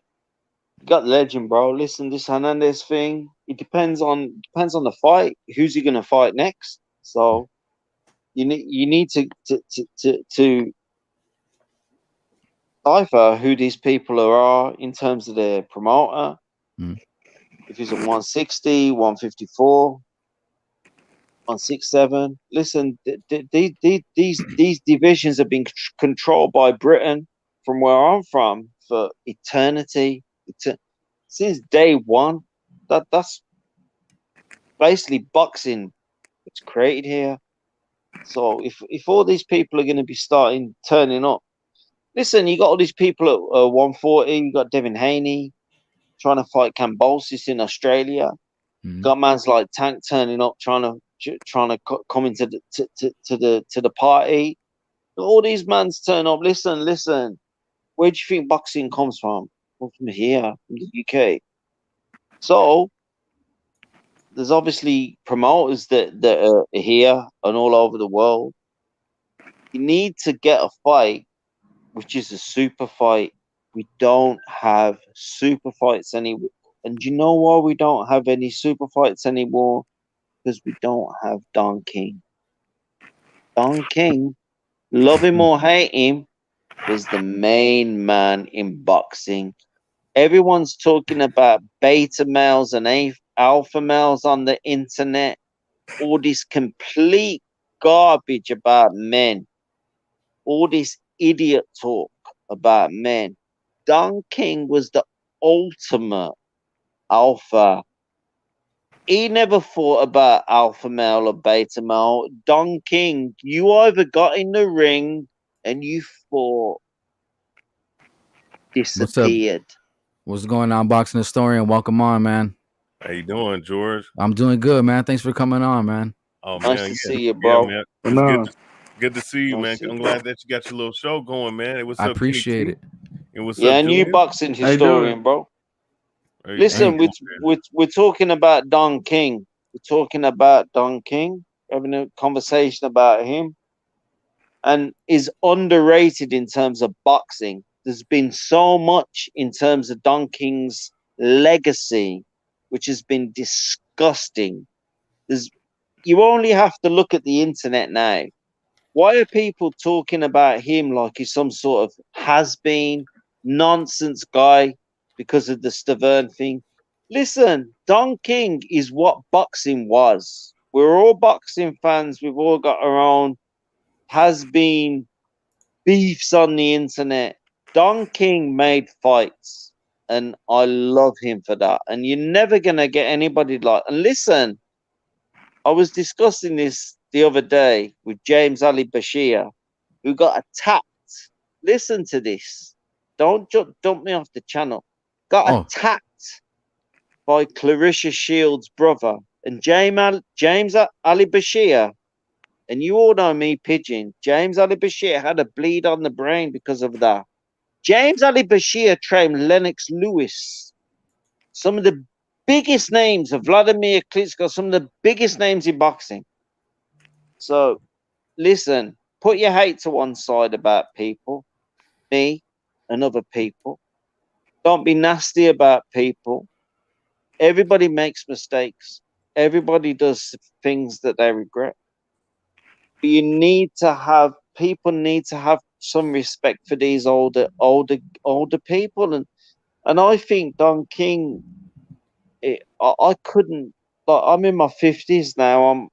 You got the legend, bro. Listen, this Hernandez thing, it depends on the fight. Who's he gonna fight next? So you need to decipher who these people are in terms of their promoter. Mm. If he's a 160, 154, 167. Listen, these divisions have been controlled by Britain from where I'm from for eternity. Since day one. That's basically boxing. It's created here. So if all these people are going to be turning up, listen, you got all these people at 140. You got Devin Haney trying to fight Cambosis in Australia. Mm. Got mans like Tank turning up trying to come into the party. All these mans turn up. Listen. Where do you think boxing comes from? Well, from here, from the UK. So there's obviously promoters that are here and all over the world. You need to get a fight, which is a super fight. We don't have super fights anymore. And you know why we don't have any super fights anymore? Because we don't have Don King. Don King, love him or hate him, was the main man in boxing. Everyone's talking about beta males and alpha males on the internet. All this complete garbage about men. All this idiot talk about men. Don King was the ultimate alpha. He never thought about alpha male or beta male. Don King, you either got in the ring and you fought, What's up? disappeared. What's going on, boxing historian? Welcome on, man. How you doing, George? I'm doing good, man. Thanks for coming on, man. Oh Nice man, to yeah, see you, yeah, bro. man. But It's no, good to see you, Nice man. to see I'm you, glad bro. that you got your little show going, man. Hey, what's I up, Kenny appreciate T? it. And what's Yeah, up, and you Julian? boxing how you doing? historian, bro. Hey, Hey, Listen, thank you, man. we're talking about Don King. We're talking about Don King. Having a conversation about him. and is underrated in terms of boxing. There's been so much in terms of Don King's legacy, which has been disgusting. You only have to look at the internet now. Why are people talking about him like he's some sort of has-been nonsense guy because of the Stavern thing? Listen, Don King is what boxing was. We're all boxing fans. We've all got our own has-been beefs on the internet. Don King made fights, and I love him for that. And you're never gonna get anybody like. And listen, I was discussing this the other day with James Ali Bashir, who got attacked. Listen to this. Don't dump me off the channel. Got Oh, attacked by Clarissa Shields' brother. And James Ali Bashir, and you all know me, Pigeon. James Ali Bashir had a bleed on the brain because of that. James Ali Bashir trained Lennox Lewis. Some of the biggest names of Vladimir Klitschko, some of the biggest names in boxing. So, listen, put your hate to one side about people, me and other people. Don't be nasty about people. Everybody makes mistakes. Everybody does things that they regret. But people need to have some respect for these older people. And I think Don King, I couldn't, like, I'm in my 50s now.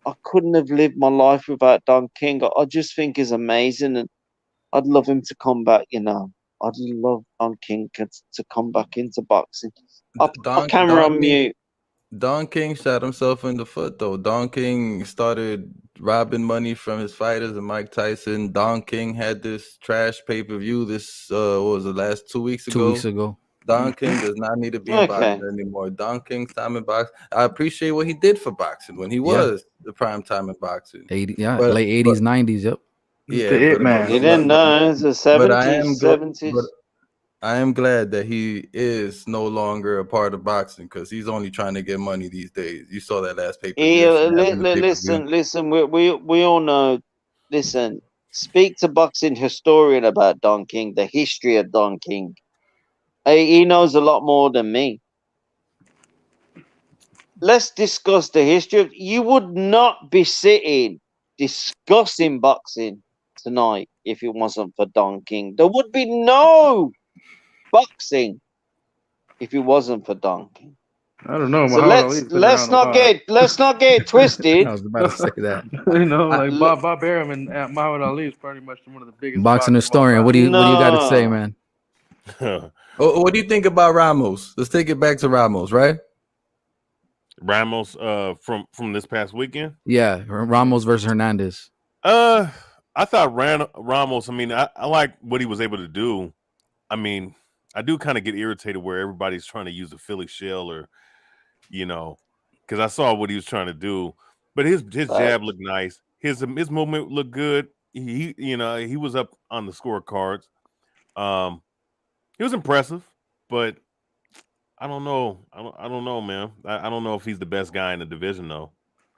I couldn't have lived my life without Don King. I just think he's amazing, and I'd love him to come back. I'd love Don King to come back into boxing. I'll Don camera Don on King mute. Don King shot himself in the foot though. Don King started robbing money from his fighters and Mike Tyson. Don King had this trash pay-per-view what was the last 2 weeks 2 weeks ago. ago. Don King does not need to be in Okay. boxing anymore. Don King's time in boxing. I appreciate what he did for boxing when he Yeah. was the prime time in boxing. 80, yeah, But late 80s, 90s. Yep. He's yeah, the it but man. You didn't know it's the but I 70s, am glad. 70s. But I am glad that he is no longer a part of boxing because he's only trying to get money these days. You saw that last pay-per-view. Listen. We all know. Listen, speak to boxing historian about Don King, the history of Don King. He knows a lot more than me. Let's discuss the history of. You would not be sitting discussing boxing tonight if it wasn't for Don King. There would be no boxing if it wasn't for Don King. I don't know. So Muhammad Ali's been around a lot. let's not get twisted. I was about to say that. Like Bob Arum and Muhammad Ali is pretty much one of the biggest Boxing boxers of all historian. time. What do you got to say, No. man? What do you think about Ramos? Let's take it back to Ramos, right? Ramos from this past weekend. Yeah, Ramos versus Hernandez. I thought Ramos. I mean, I like what he was able to do. I mean, I do kind of get irritated where everybody's trying to use a Philly shell or, because I saw what he was trying to do. But his jab looked nice. His movement looked good. He was up on the scorecards. He was impressive, but I don't know. I don't know, man. I don't know if he's the best guy in the division, though.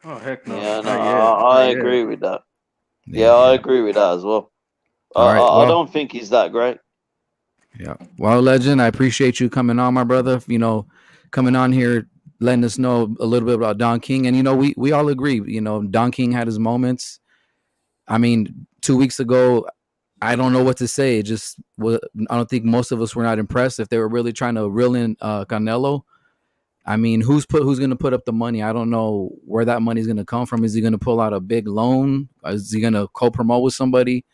Oh heck no! Yeah, no, Not yet. I Not yet. agree with that. Yeah, I agree with that as well. All right, I well- don't think he's that great. Yeah. Well, Legend, I appreciate you coming on, my brother. Coming on here, letting us know a little bit about Don King. And, we all agree, Don King had his moments. I mean, 2 weeks ago, I don't know what to say. I don't think most of us were not impressed. If they were really trying to reel in Canelo, I mean, who's going to put up the money? I don't know where that money is going to come from. Is he going to pull out a big loan? Is he going to co-promote with somebody?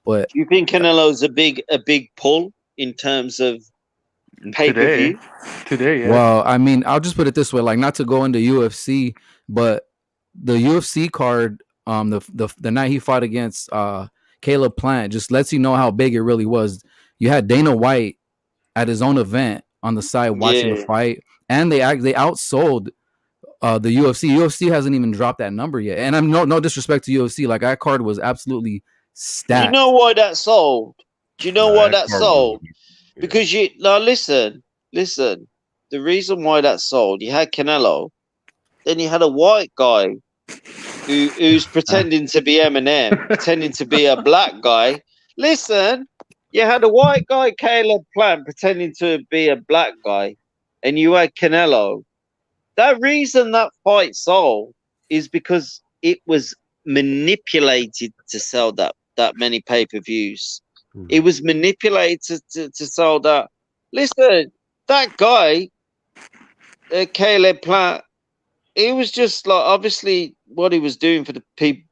But Do you think Canelo's a big pull in terms of pay-per-view? Today, yeah. Well, I mean, I'll just put it this way, like not to go into UFC, but the UFC card, the night he fought against Caleb Plant just lets you know how big it really was. You had Dana White at his own event on the side watching the fight, and they outsold the UFC. UFC hasn't even dropped that number yet, and I'm no disrespect to UFC, like that card was absolutely stacked. You know why that sold? Do you know why that sold? Because listen. The reason why that sold, you had Canelo, then you had a white guy who's pretending to be Eminem, pretending to be a black guy. Listen, you had a white guy, Caleb Plant, pretending to be a black guy, and you had Canelo. That reason that fight sold is because it was manipulated to sell that many pay-per-views. It was manipulated to sell that. Listen, that guy, Caleb Plant, he was just like obviously what he was doing for the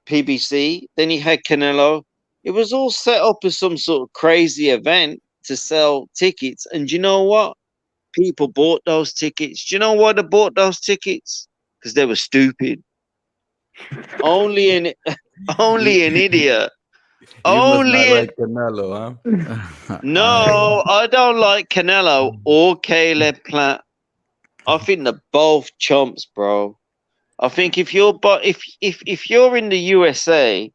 PBC. Then he had Canelo. It was all set up as some sort of crazy event to sell tickets. And you know what? People bought those tickets. Do you know why they bought those tickets? Because they were stupid. Only an idiot. You must Only not an like Canelo, huh? no. I don't like Canelo or Caleb Plant. I think they're both chumps, bro. I think if you're if you're in the USA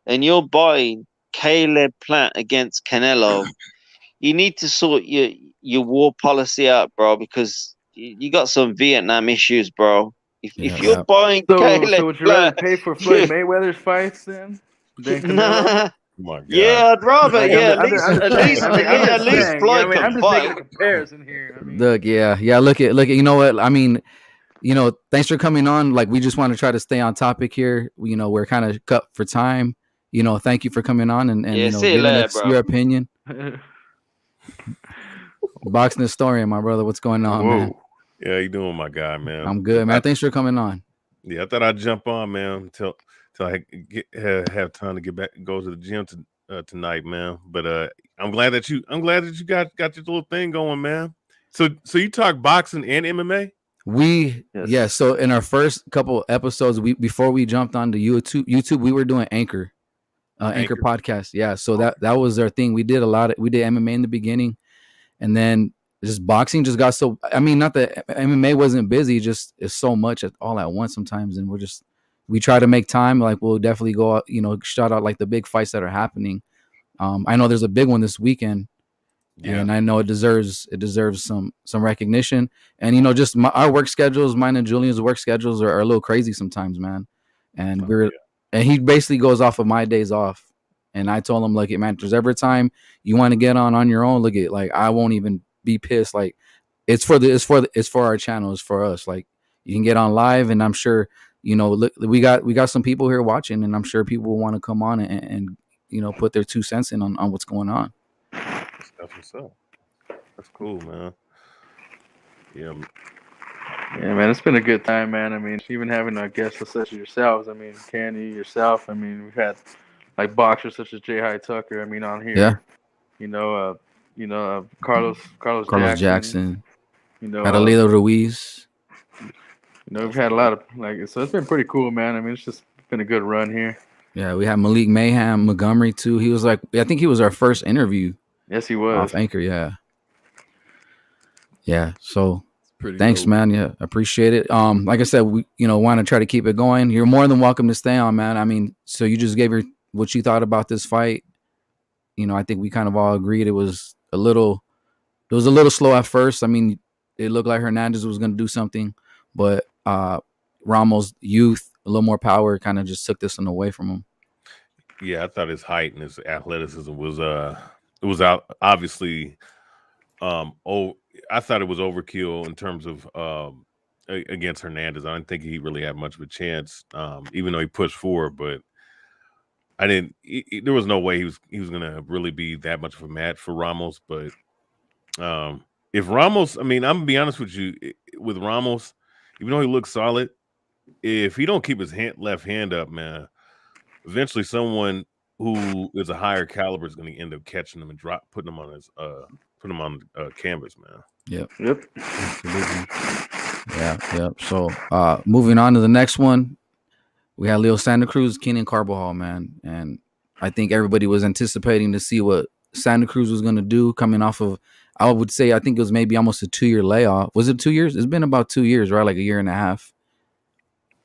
and you're buying Caleb Plant against Canelo, you need to sort your war policy out, bro, because you got some Vietnam issues, bro. If you're buying So Caleb would you rather Plant, pay for Floyd Mayweather's fights then than Canelo? nah, Oh my God. yeah, I'd rather, Like, yeah, I'm at just least, saying. I mean, I'm yeah, at just least saying. Floyd I mean, can I'm just making a fight. comparison here. I mean, Look, yeah. Look at. You know what? I mean, you know, thanks for coming on. Like, we just want to try to stay on topic here. You know, we're kind of cut for time. You know, thank you for coming on and Yeah, you know see you giving later, us bro. your opinion. Boxing historian, my brother. What's going on, man? Yeah, how you doing, my guy, man? I'm good, man. Thanks for coming on. Yeah, I thought I'd jump on, man, till I have time to get back and go to the gym tonight, man. But I'm glad that you got your little thing going, man. So you talk boxing and MMA? Yes. So in our first couple episodes, before we jumped on to YouTube, we were doing Anchor podcast. Yeah, so that was our thing. We did MMA in the beginning, and then just boxing just got so. I mean, not that MMA wasn't busy, just it's so much all at once sometimes, and we try to make time. Like we'll definitely go out, you know, shout out like the big fights that are happening. I know there's a big one this weekend. Yeah. And I know it deserves some recognition. And you know, just our work schedules, mine and Julian's work schedules are a little crazy sometimes, man. And and he basically goes off of my days off. And I told him, like, man, if there's ever a time you want to get on your own, look at, like, I won't even be pissed. Like, it's for our channel, it's for us. Like, you can get on live, and I'm sure, you know, look, we got some people here watching, and I'm sure people will want to come on and you know, put their 2 cents in on what's going on. That's what's up. That's cool, man. Yeah. Yeah, man, it's been a good time, man. I mean, even having a guest such as yourselves. I mean, Candy, yourself. I mean, we've had like boxers such as Jay High Tucker. I mean, on here. Yeah. You know, Carlos Jackson. You know, Catalina Ruiz. You know, we've had a lot of so it's been pretty cool, man. I mean, it's just been a good run here. Yeah, we had Malik Mayhem Montgomery too. He was like, I think he was our first interview. Yes, he was off Anchor. Yeah. So thanks, dope, man. Yeah, appreciate it. Like I said, we want to try to keep it going. You're more than welcome to stay on, man. I mean, so you just gave what you thought about this fight. You know, I think we kind of all agreed it was a little slow at first. I mean, it looked like Hernandez was going to do something, but Ramos' youth, a little more power, kind of just took this one away from him. Yeah, I thought his height and his athleticism was out obviously. I thought it was overkill in terms of against Hernandez. I didn't think he really had much of a chance, even though he pushed forward. But I didn't. There was no way he was going to really be that much of a match for Ramos. But if Ramos, I mean, I'm gonna be honest with you, with Ramos, even though he looks solid, if he don't keep his left hand up, man, eventually someone who is a higher caliber is going to end up catching him and putting him on his canvas, man. Yep. Absolutely. Yeah. So moving on to the next one, we had Leo Santa Cruz, Kenan Carbajal, man, and I think everybody was anticipating to see what Santa Cruz was going to do coming off of, I would say, I think it was maybe almost a 2-year layoff. Was it 2 years? It's been about 2 years, right? Like a year and a half.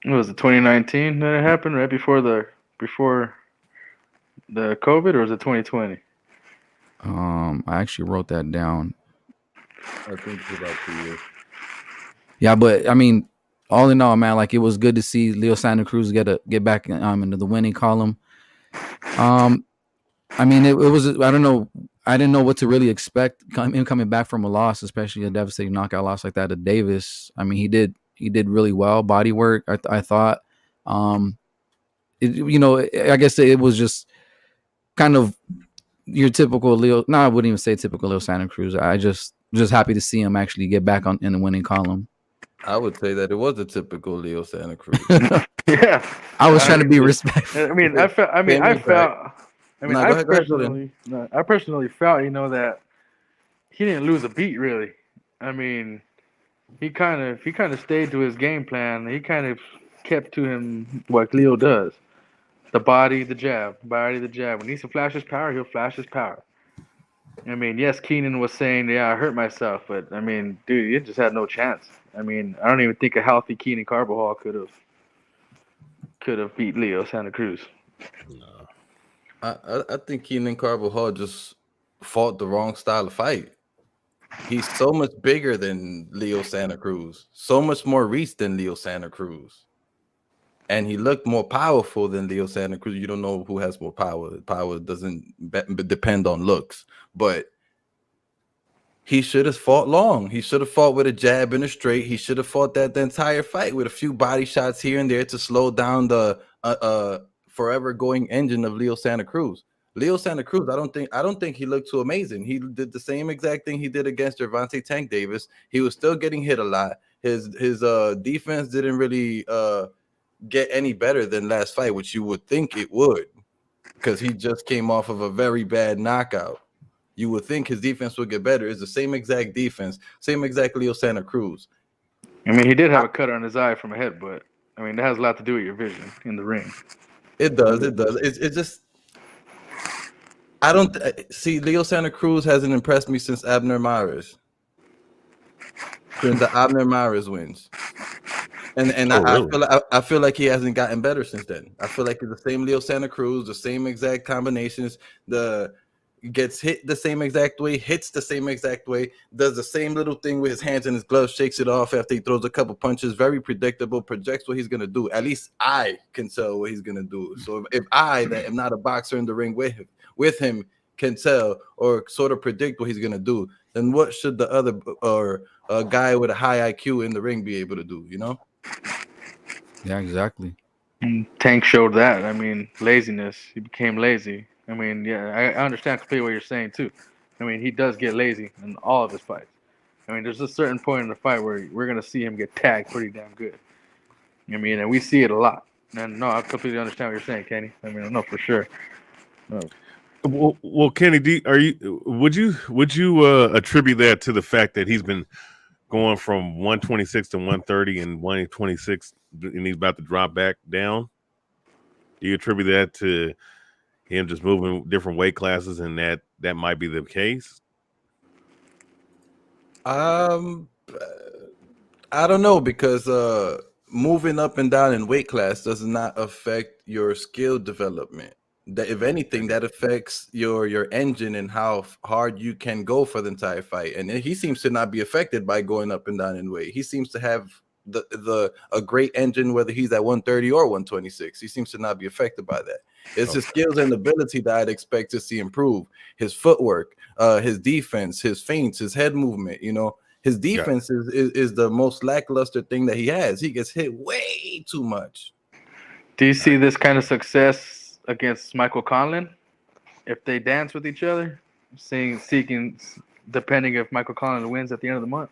Was it 2019 that it happened, right before the COVID, or was it 2020? I actually wrote that down. I think it's about 2 years. Yeah, but I mean, all in all, man, like it was good to see Leo Santa Cruz get back into the winning column. I mean, it was, I don't know, I didn't know what to really expect him coming back from a loss, especially a devastating knockout loss like that to Davis. I mean, he did really well, body work. I thought, I guess it was just kind of your typical Leo. No, I wouldn't even say typical Leo Santa Cruz. I just happy to see him actually get back on in the winning column. I would say that it was a typical Leo Santa Cruz. Yeah, I was trying to be respectful. I mean, I felt. I mean, I Came back. felt. I mean, No, go ahead, go ahead. I personally felt, that he didn't lose a beat really. I mean, he kind of stayed to his game plan. He kind of kept to him what Leo does: the body, the jab, body, the jab. When he needs to flash his power, he'll flash his power. I mean, yes, Keenan was saying, "Yeah, I hurt myself," but I mean, dude, you just had no chance. I mean, I don't even think a healthy Keenan Carbajal could have beat Leo Santa Cruz. No. I think Keenan Carbajal just fought the wrong style of fight. He's so much bigger than Leo Santa Cruz, so much more reach than Leo Santa Cruz. And he looked more powerful than Leo Santa Cruz. You don't know who has more power. Power doesn't depend on looks. But he should have fought long. He should have fought with a jab and a straight. He should have fought that the entire fight with a few body shots here and there to slow down the forever going engine of Leo Santa Cruz. Leo Santa Cruz, I don't think he looked too amazing. He did the same exact thing he did against Gervonta Tank Davis. He was still getting hit a lot. His defense didn't really get any better than last fight, which you would think it would, because he just came off of a very bad knockout. You would think his defense would get better. It's the same exact defense, same exact Leo Santa Cruz. I mean, he did have a cut on his eye from a headbutt. I mean, that has a lot to do with your vision in the ring. It does. It does. It's just, I don't see Leo Santa Cruz hasn't impressed me since Abner Mares. Since the Abner Mares wins. And Really? I feel like he hasn't gotten better since then. I feel like it's the same Leo Santa Cruz, the same exact combinations, gets hit the same exact way, hits the same exact way, does the same little thing with his hands in his gloves, shakes it off after he throws a couple punches, very predictable, projects what he's gonna do. At least I can tell what he's gonna do. So if I, that am not a boxer in the ring with him, can tell or sort of predict what he's gonna do, then what should the other or a guy with a high IQ in the ring be able to do? Yeah, exactly. Tank showed that. I mean, laziness. He became lazy. I mean, yeah, I understand completely what you're saying too. I mean, he does get lazy in all of his fights. I mean, there's a certain point in the fight where we're gonna see him get tagged pretty damn good. I mean, and we see it a lot. And no, I completely understand what you're saying, Kenny. I mean, I know for sure. Well, Kenny, would you attribute that to the fact that he's been going from 126 to 130 and 126, and he's about to drop back down? Do you attribute that to him just moving different weight classes, and that might be the case? I don't know, because moving up and down in weight class does not affect your skill development. That, if anything, that affects your engine and how hard you can go for the entire fight. And he seems to not be affected by going up and down in weight. He seems to have a great engine, whether he's at 130 or 126. He seems to not be affected by that. It's his skills and ability that I'd expect to see improve. His footwork, his defense, his feints, his head movement. His defense is the most lackluster thing that he has. He gets hit way too much. Do you see this kind of success against Michael Conlon if they dance with each other? Seeking, depending if Michael Conlon wins at the end of the month.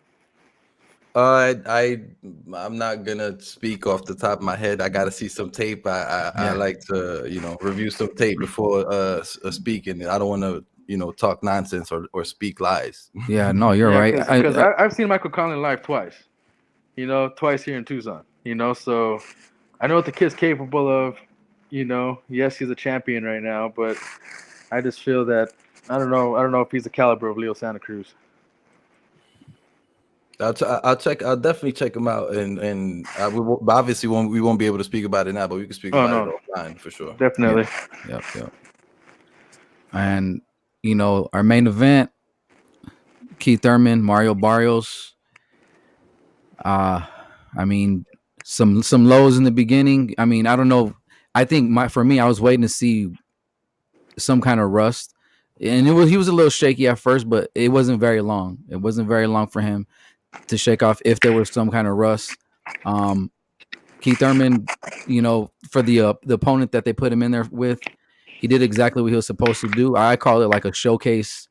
I'm not gonna speak off the top of my head. I gotta see some tape. I like to review some tape before speaking. I don't want to talk nonsense or speak lies. Yeah, no, you're right. Because I've seen Michael Conlon live twice. Twice here in Tucson. So I know what the kid's capable of. Yes, he's a champion right now, but I just feel that I don't know if he's the caliber of Leo Santa Cruz. I'll check. I'll definitely check him out, and obviously we won't be able to speak about it now, but we can speak about it offline for sure. Definitely. Yep. And our main event, Keith Thurman, Mario Barrios. I mean, some lows in the beginning. I mean, I don't know. I think for me, I was waiting to see some kind of rust, and he was a little shaky at first, but it wasn't very long. It wasn't very long for him to shake off if there was some kind of rust. Um, Keith Thurman, for the opponent that they put him in there with, he did exactly what he was supposed to do. I call it like a showcase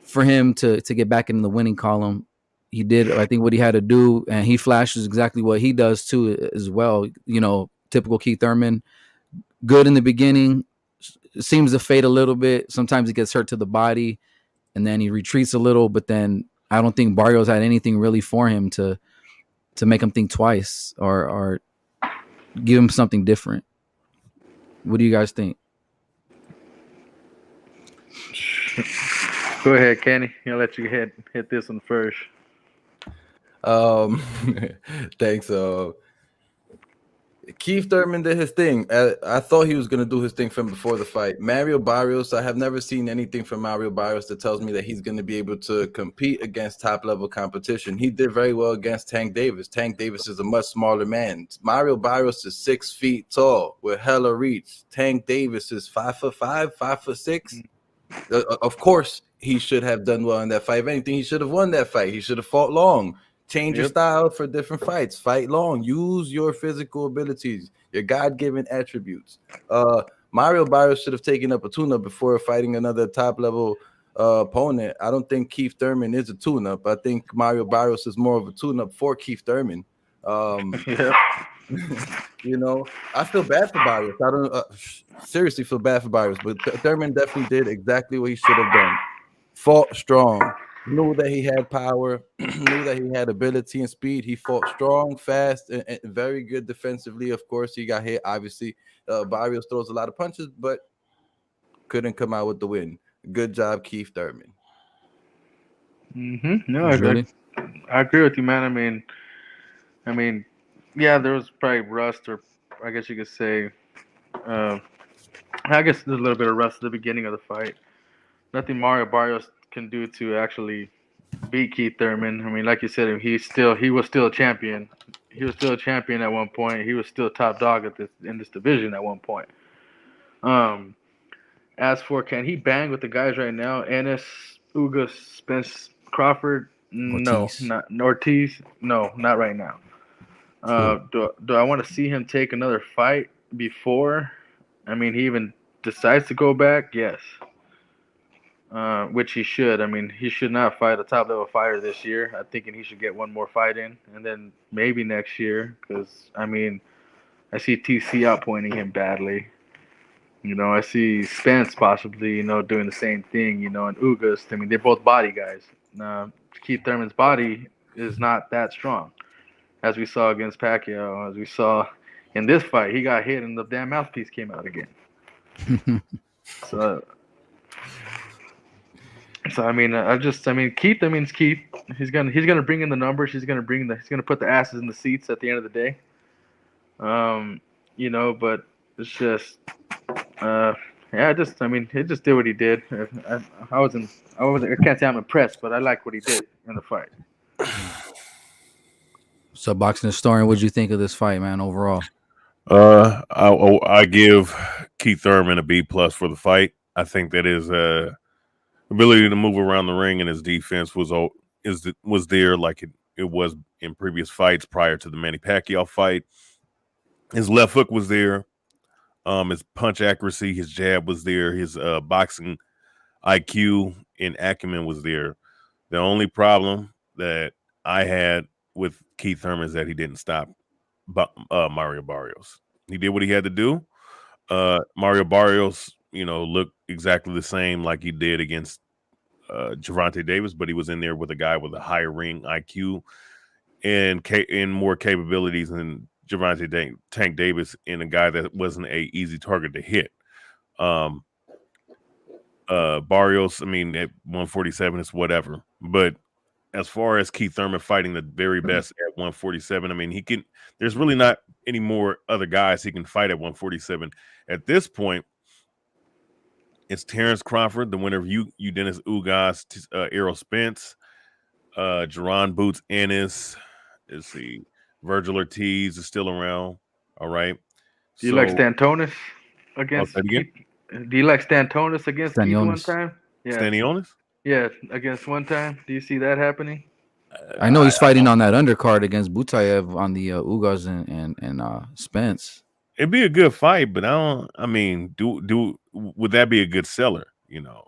for him to get back in the winning column. He did, I think, what he had to do, and he flashes exactly what he does too as well. Typical Keith Thurman, good in the beginning, seems to fade a little bit. Sometimes he gets hurt to the body, and then he retreats a little. But then I don't think Barrios had anything really for him to make him think twice or give him something different. What do you guys think? Go ahead, Kenny. I'll let you hit this one first. Thanks. Keith Thurman did his thing. I thought he was going to do his thing from before the fight. Mario Barrios, I have never seen anything from Mario Barrios that tells me that he's going to be able to compete against top-level competition. He did very well against Tank Davis. Tank Davis is a much smaller man. Mario Barrios is 6 feet tall with hella reach. Tank Davis is 5'5", 5'6". Of course, he should have done well in that fight. If anything, he should have won that fight. He should have fought long. Change your style for different fights. Fight long. Use your physical abilities, your God-given attributes. Mario Barrios should have taken up a tune-up before fighting another top-level opponent. I don't think Keith Thurman is a tune-up. I think Mario Barrios is more of a tune-up for Keith Thurman. I feel bad for Barrios. I don't seriously feel bad for Barrios, but Thurman definitely did exactly what he should have done. Fought strong. Knew that he had power, knew that he had ability and speed. He fought strong, fast, and very good defensively. Of course, he got hit. Obviously, Barrios throws a lot of punches, but couldn't come out with the win. Good job, Keith Thurman. No, I agree with you, man. I mean, yeah, there was probably rust, or I guess you could say, I guess there's a little bit of rust at the beginning of the fight. Nothing Mario Barrios can do to actually beat Keith Thurman. I mean, like you said, he was still a champion. He was still a champion at one point. He was still top dog in this division at one point. As for can he bang with the guys right now? Ennis, Ugas, Spence, Crawford? Ortiz. No, not Ortiz. No, not right now. Do I want to see him take another fight before? I mean, he even decides to go back. Yes. Which he should. I mean, he should not fight a top-level fighter this year. I'm thinking he should get one more fight in, and then maybe next year. Because, I mean, I see TC outpointing him badly. I see Spence possibly, doing the same thing, and Ugas. I mean, they're both body guys. Keith Thurman's body is not that strong, as we saw against Pacquiao, as we saw in this fight. He got hit, and the damn mouthpiece came out again. So I mean, Keith. I mean, Keith. He's gonna bring in the numbers. He's gonna put the asses in the seats at the end of the day. But it's just, he just did what he did. I can't say I'm impressed, but I like what he did in the fight. So, Boxing Historian, what did you think of this fight, man? Overall, I give Keith Thurman a B+ for the fight. I think that his ability to move around the ring and his defense was there like it was in previous fights prior to the Manny Pacquiao fight. His left hook was there. His punch accuracy, his jab was there. His boxing IQ and acumen was there. The only problem that I had with Keith Thurman is that he didn't stop Mario Barrios. He did what he had to do. Mario Barrios, looked exactly the same like he did against Gervonta Davis, but he was in there with a guy with a higher ring IQ and more capabilities than Gervonta Tank Davis, and a guy that wasn't a easy target to hit. Barrios, I mean, at 147 is whatever, but as far as Keith Thurman fighting the very best at 147, I mean, there's really not any more other guys he can fight at 147 at this point. It's Terrence Crawford, the winner of Dennis Ugas, Errol Spence, Jerron Boots Ennis. Let's see, Virgil Ortiz is still around. All right. Do you like So, Stantonis I'll say against it again. Keith? Do you like Stantonis against Keith one Stanionis. time? Yeah, Stanionis? yeah, against one time. Do you see that happening? I know he's fighting on that undercard against Butayev on the Ugas and Spence. It'd be a good fight, but I don't. I mean, would that be a good seller?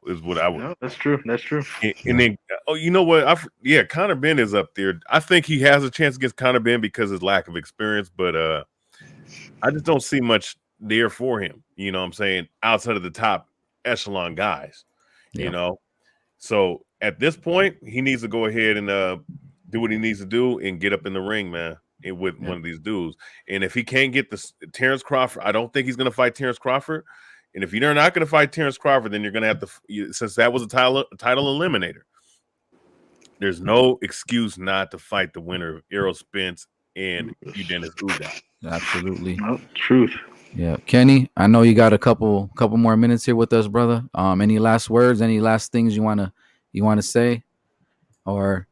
Is what I would. No, that's true. That's true. And then, you know what? Yeah, Conor Ben is up there. I think he has a chance against Conor Ben because of his lack of experience, but I just don't see much there for him. You know what I'm saying? Outside of the top echelon guys, Yeah. So at this point, he needs to go ahead and do what he needs to do and get up in the ring, man, with one of these dudes. And if he can't get the Terrence Crawford, I don't think he's going to fight Terrence Crawford. And if you're not going to fight Terrence Crawford, then you're going to have to, since that was a title eliminator, there's no excuse not to fight the winner of Errol Spence and Dennis Ugas. Absolutely. No, truth. Yeah, Kenny, I know you got a couple more minutes here with us, brother. Any last words? Any last things you wanna say, or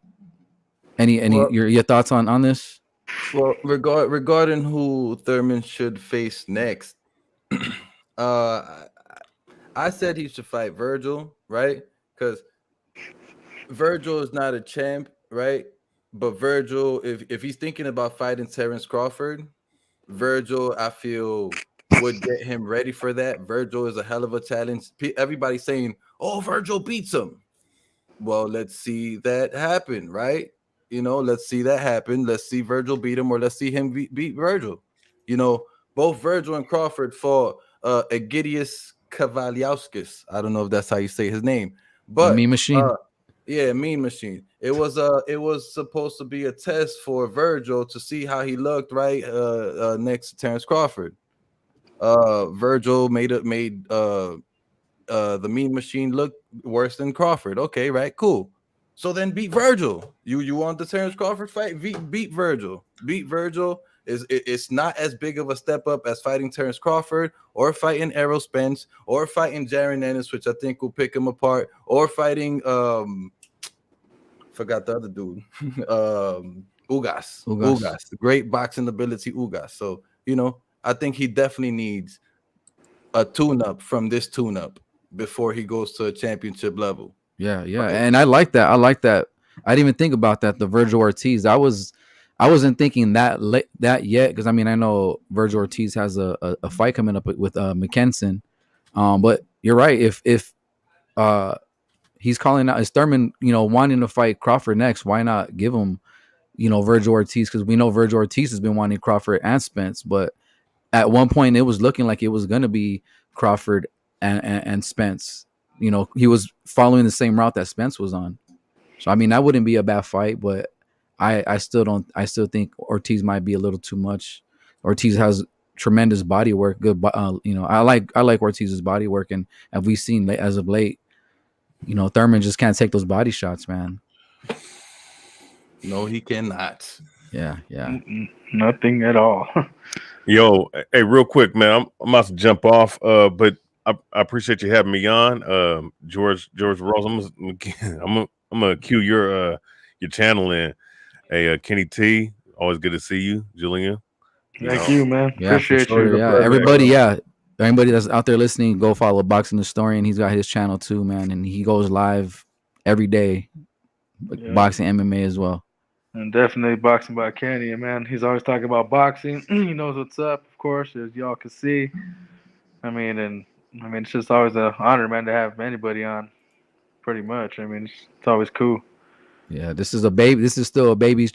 any your thoughts on this? Well, regarding who Thurman should face next, I said he should fight Virgil, right? Because Virgil is not a champ, right? But Virgil, if he's thinking about fighting Terrence Crawford, Virgil, I feel, would get him ready for that. Virgil is a hell of a challenge. Everybody's saying, "Oh, Virgil beats him." Well, let's see that happen, right? Let's see that happen. Let's see Virgil beat him, or let's see him beat Virgil. Both Virgil and Crawford fought Egidius Kavaliauskas. I don't know if that's how you say his name, but the Mean Machine. Yeah, Mean Machine. It was supposed to be a test for Virgil to see how he looked, right? Next to Terrence Crawford. Virgil made the Mean Machine look worse than Crawford. Okay, right, cool. So then beat Virgil. You want the Terrence Crawford fight? Beat Virgil. Beat Virgil. It's not as big of a step up as fighting Terrence Crawford or fighting Errol Spence or fighting Jaron Ennis, which I think will pick him apart, or fighting forgot the other dude. Ugas. The great boxing ability Ugas. So, I think he definitely needs a tune-up from this tune-up before he goes to a championship level. Yeah. Right. And I like that. I didn't even think about that. The Virgil Ortiz. I wasn't thinking that yet, because I know Virgil Ortiz has a fight coming up with McKenson. But you're right. If he's calling out, is Thurman, wanting to fight Crawford next, why not give him, Virgil Ortiz? Because we know Virgil Ortiz has been wanting Crawford and Spence, but at one point it was looking like it was going to be Crawford and Spence. He was following the same route that Spence was on. So, that wouldn't be a bad fight, but I still think Ortiz might be a little too much. Ortiz has tremendous body work. Good, I like Ortiz's body work, and have we seen as of late, Thurman just can't take those body shots, man. No, he cannot. Yeah. Nothing at all. Yo, hey, real quick, man, I'm about to jump off, but I appreciate you having me on, George Rose. I'm gonna cue your channel in. Hey, Kenny T, always good to see you, Julian. Thank you, man. Yeah, appreciate sure. you. Yeah, everybody. Yeah, anybody that's out there listening, go follow Boxing Historian. He's got his channel too, man, and he goes live every day, boxing, MMA as well. And definitely Boxing by Kenny, man. He's always talking about boxing. He knows what's up, of course, as y'all can see. It's just always an honor, man, to have anybody on. Pretty much. It's always cool. Yeah, this is still a baby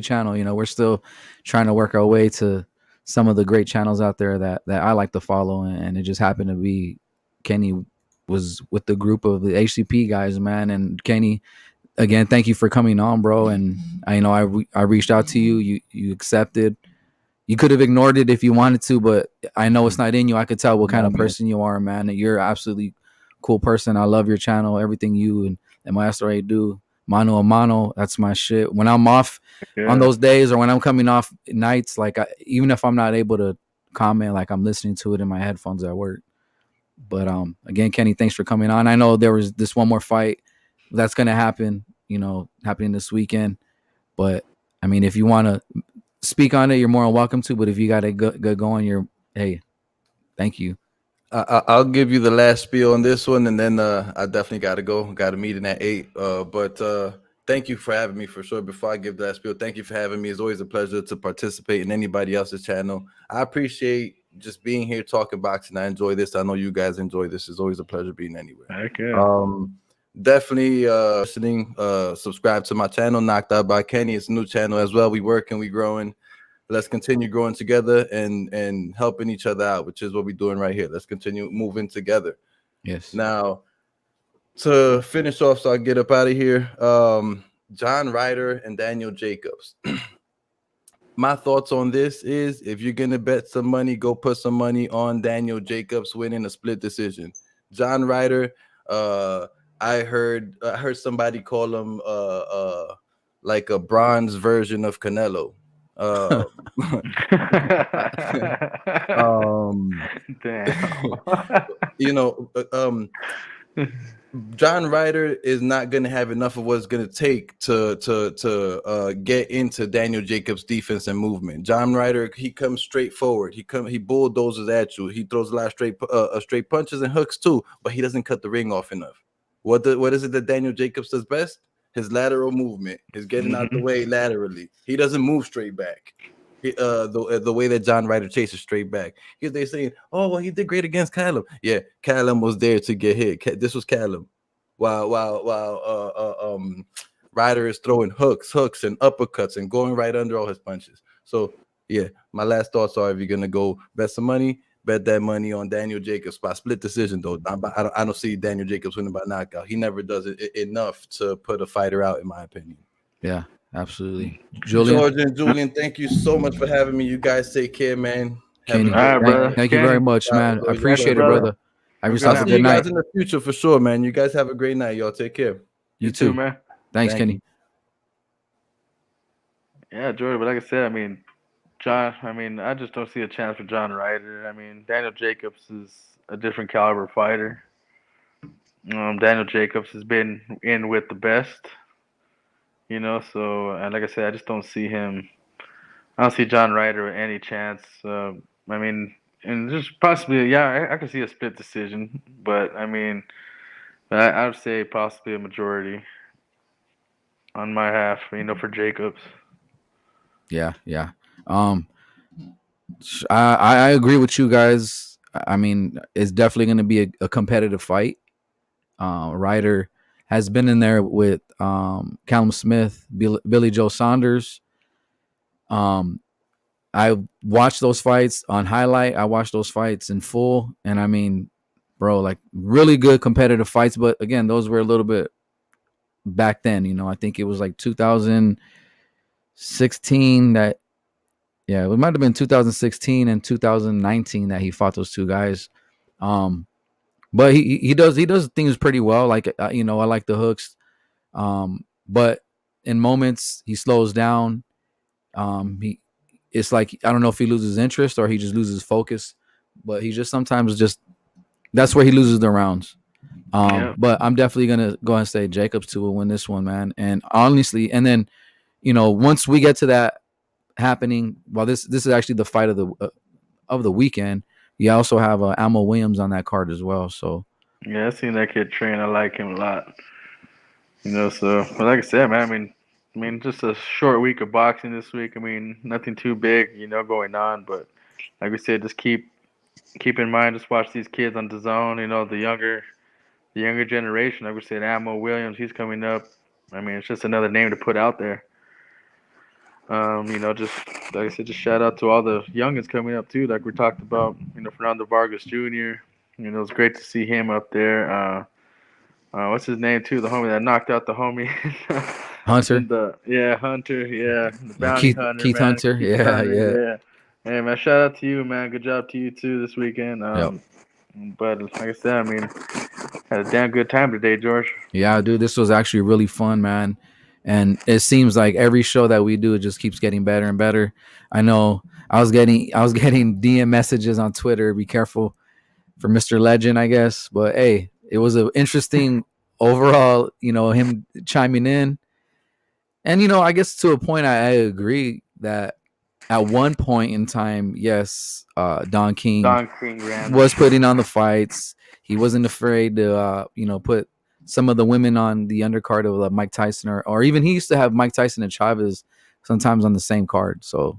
channel. We're still trying to work our way to some of the great channels out there that I like to follow, and it just happened to be Kenny was with the group of the HCP guys, man. And Kenny, again, thank you for coming on, bro. And I reached out to you. You accepted. You could have ignored it if you wanted to, but I know it's not in you. I could tell what kind of person you are, man. You're absolutely cool person. I love your channel, everything you and Maestro A do. Mano a mano, that's my shit. When I'm off on those days, or when I'm coming off nights, like even if I'm not able to comment, like I'm listening to it in my headphones at work. But again, Kenny, thanks for coming on. I know there was this one more fight that's gonna happen, happening this weekend. But if you want to speak on it, you're more than welcome to. But if you got to go on, hey, thank you. I'll give you the last spiel on this one, and then I definitely got to go. Got a meeting at 8. But thank you for having me for sure. Before I give that spiel, thank you for having me. It's always a pleasure to participate in anybody else's channel. I appreciate just being here talking boxing. I enjoy this. I know you guys enjoy this. It's always a pleasure being anywhere. Heck yeah. Definitely listening. Subscribe to my channel, Knocked Out by Kenny. It's a new channel as well. We working, we growing. Let's continue growing together and helping each other out, which is what we're doing right here. Let's continue moving together. Yes. Now, to finish off, so I get up out of here, John Ryder and Daniel Jacobs. My thoughts on this is, if you're gonna bet some money, go put some money on Daniel Jacobs winning a split decision. John Ryder, I heard somebody call him like a bronze version of Canelo. Damn. You know, John Ryder is not going to have enough of what it's going to take to get into Daniel Jacobs' defense and movement. John Ryder, he comes straight forward. He bulldozes at you. He throws a lot of straight punches and hooks too, but he doesn't cut the ring off enough. What is it that Daniel Jacobs does best? His lateral movement, his getting out the way laterally. He doesn't move straight back. The way that John Ryder chases straight back. They're saying, oh, well, he did great against Callum. Yeah, Callum was there to get hit. This was Callum. While Ryder is throwing hooks and uppercuts and going right under all his punches. So, yeah, my last thoughts are, if you're going to go bet some money, bet that money on Daniel Jacobs by split decision, though. I don't see Daniel Jacobs winning by knockout. He never does it enough to put a fighter out, in my opinion. Yeah, absolutely. George and Julian, thank you so much for having me. You guys take care, man. Kenny, thank you very much, man. I appreciate it, brother. Have yourself a good night. See you guys in the future for sure, man. You guys have a great night. Y'all take care. You too, man. Thanks, Kenny. Yeah, Jordan, but like I said, I mean, John, I just don't see a chance for John Ryder. I mean, Daniel Jacobs is a different caliber fighter. Daniel Jacobs has been in with the best, so, and like I said, I just don't see him. I don't see John Ryder with any chance. And just possibly, yeah, I could see a split decision, but I would say possibly a majority on my half, for Jacobs. Yeah. I agree with you guys. I mean, it's definitely going to be a competitive fight. Ryder has been in there with Callum Smith, Billy Joe Saunders. I watched those fights on highlight. I watched those fights in full, and I mean, bro, like really good competitive fights. But again, those were a little bit back then. I think it was like 2016 that. Yeah, it might have been 2016 and 2019 that he fought those two guys. But he does things pretty well. Like I like the hooks. But in moments he slows down. It's like, I don't know if he loses interest or he just loses focus, but he just sometimes that's where he loses the rounds. But I'm definitely gonna go and say Jacobs too will win this one, man. And honestly, and then once we get to that happening, well, this is actually the fight of the weekend. You also have Amo Williams on that card as well. So yeah, I've seen that kid train. I like him a lot. So, but like I said, man, I mean, just a short week of boxing this week. I mean, nothing too big, going on. But like we said, just keep in mind, just watch these kids on DAZN. The younger generation. Like we said, Amo Williams, he's coming up. I mean, it's just another name to put out there. Just like I said, just shout out to all the youngins coming up too. Like we talked about, Fernando Vargas Jr. It was great to see him up there. What's his name too? The homie that knocked out the homie. Hunter. Hunter. Yeah, the bounty hunter. Keith man. Hunter. Keith Hunter. Yeah. Hey man, shout out to you, man. Good job to you too this weekend. But like I said, I mean, had a damn good time today, George. Yeah, dude, this was actually really fun, man. And it seems like every show that we do, it just keeps getting better and better. I know I was getting DM messages on Twitter. Be careful for Mr. Legend, I guess. But hey, it was an interesting overall, him chiming in. And, I guess to a point, I agree that at one point in time, yes, Don King Don King ran. was putting on the fights. He wasn't afraid to, put some of the women on the undercard of Mike Tyson, or even he used to have Mike Tyson and Chavez sometimes on the same card. So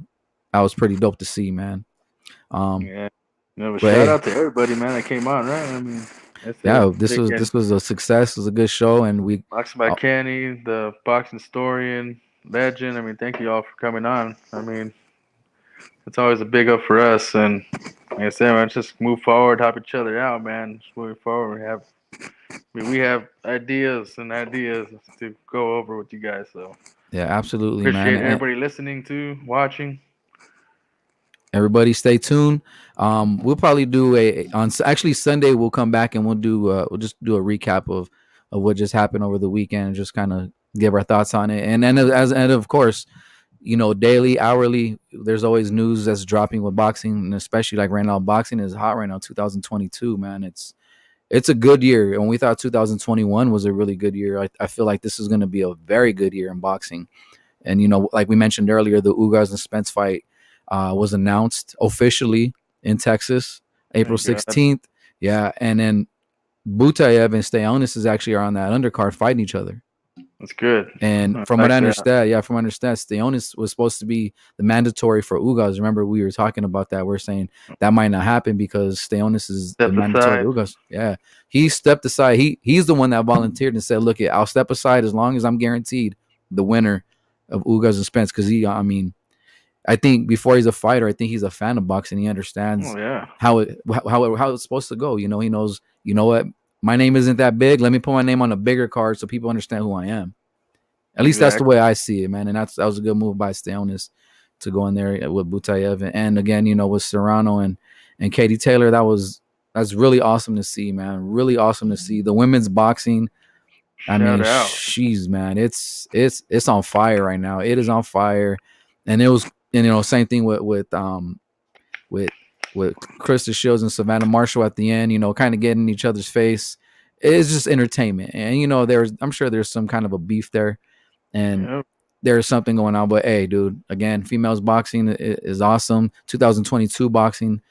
that was pretty dope to see, man. Yeah. No, but But shout hey, out to everybody, man, that came on, right? I mean, that's yeah, it. Again, this was a success. It was a good show, and we, Boxing by Kenny, the boxing historian, legend. I mean, thank you all for coming on. I mean, it's always a big up for us. And like I said, man, just move forward, help each other out, man. Just moving forward. We have ideas and ideas to go over with you guys. So yeah, absolutely, man. appreciate And everybody listening to, watching. everybody, stay tuned. We'll probably do actually Sunday. We'll come back and we'll just do a recap of what just happened over the weekend and just kind of give our thoughts on it. And then and of course, daily, hourly, there's always news that's dropping with boxing, and especially like right now, boxing is hot right now. 2022, man, it's a good year. And we thought 2021 was a really good year. I feel like this is going to be a very good year in boxing. And like we mentioned earlier, the Ugas and Spence fight was announced officially in Texas, April Thank God. 16th. Yeah, and then Butayev and Stayonis actually are on that undercard fighting each other. That's good. And from what I understand, Stayonis was supposed to be the mandatory for Ugas. Remember, we were talking about that. We're saying that might not happen because Stayonis is the mandatory to Ugas. Yeah, he stepped aside. He's the one that volunteered and said, "Look, I'll step aside as long as I'm guaranteed the winner of Ugas and Spence." Because I think before he's a fighter, I think he's a fan of boxing. He understands how it's supposed to go. He knows. You know what? My name isn't that big. Let me put my name on a bigger card so people understand who I am. At least that's the way I see it, man. And that was a good move by Stayonis to go in there with Butayev. And again, with Serrano and Katie Taylor, that's really awesome to see, man. Really awesome to see. The women's boxing, she's, man, it's on fire right now. It is on fire. And it was, same thing with Krista Shields and Savannah Marshall at the end, kind of getting in each other's face. It's just entertainment. And, I'm sure there's some kind of a beef there. And there's something going on. But, hey, dude, again, females boxing is awesome. 2022 boxing,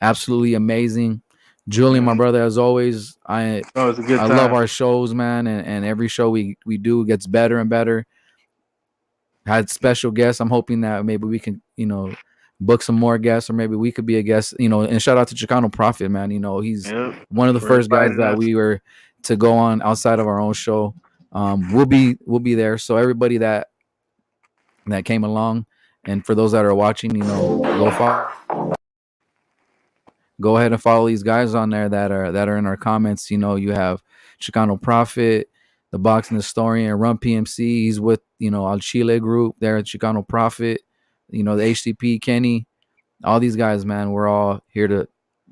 absolutely amazing. Julian, my brother, as always, I love our shows, man. And every show we do gets better and better. Had special guests. I'm hoping that maybe we can, book some more guests, or maybe we could be a guest, and shout out to Chicano Prophet, man. He's one of the first guys that we were to go on outside of our own show. We'll be there. So everybody that came along, and for those that are watching, go ahead and follow these guys on there that are in our comments. You have Chicano Prophet, the boxing historian, Run PMC. He's with Al Chile group there at Chicano Prophet. The HCP Kenny, all these guys, man. We're all here to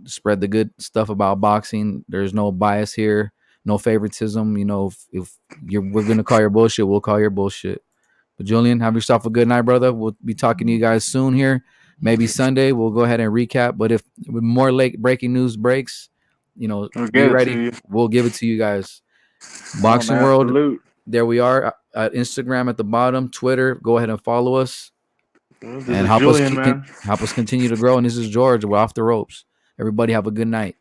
spread the good stuff about boxing. There's no bias here, no favoritism. If we're gonna call your bullshit, we'll call your bullshit. But Julian, have yourself a good night, brother. We'll be talking to you guys soon here. Maybe Sunday we'll go ahead and recap. But if more late breaking news breaks, be ready. We'll give it to you guys. Boxing World. Salute. There we are at Instagram at the bottom, Twitter. Go ahead and follow us. And help us continue to grow. And this is George. We're off the ropes. Everybody have a good night.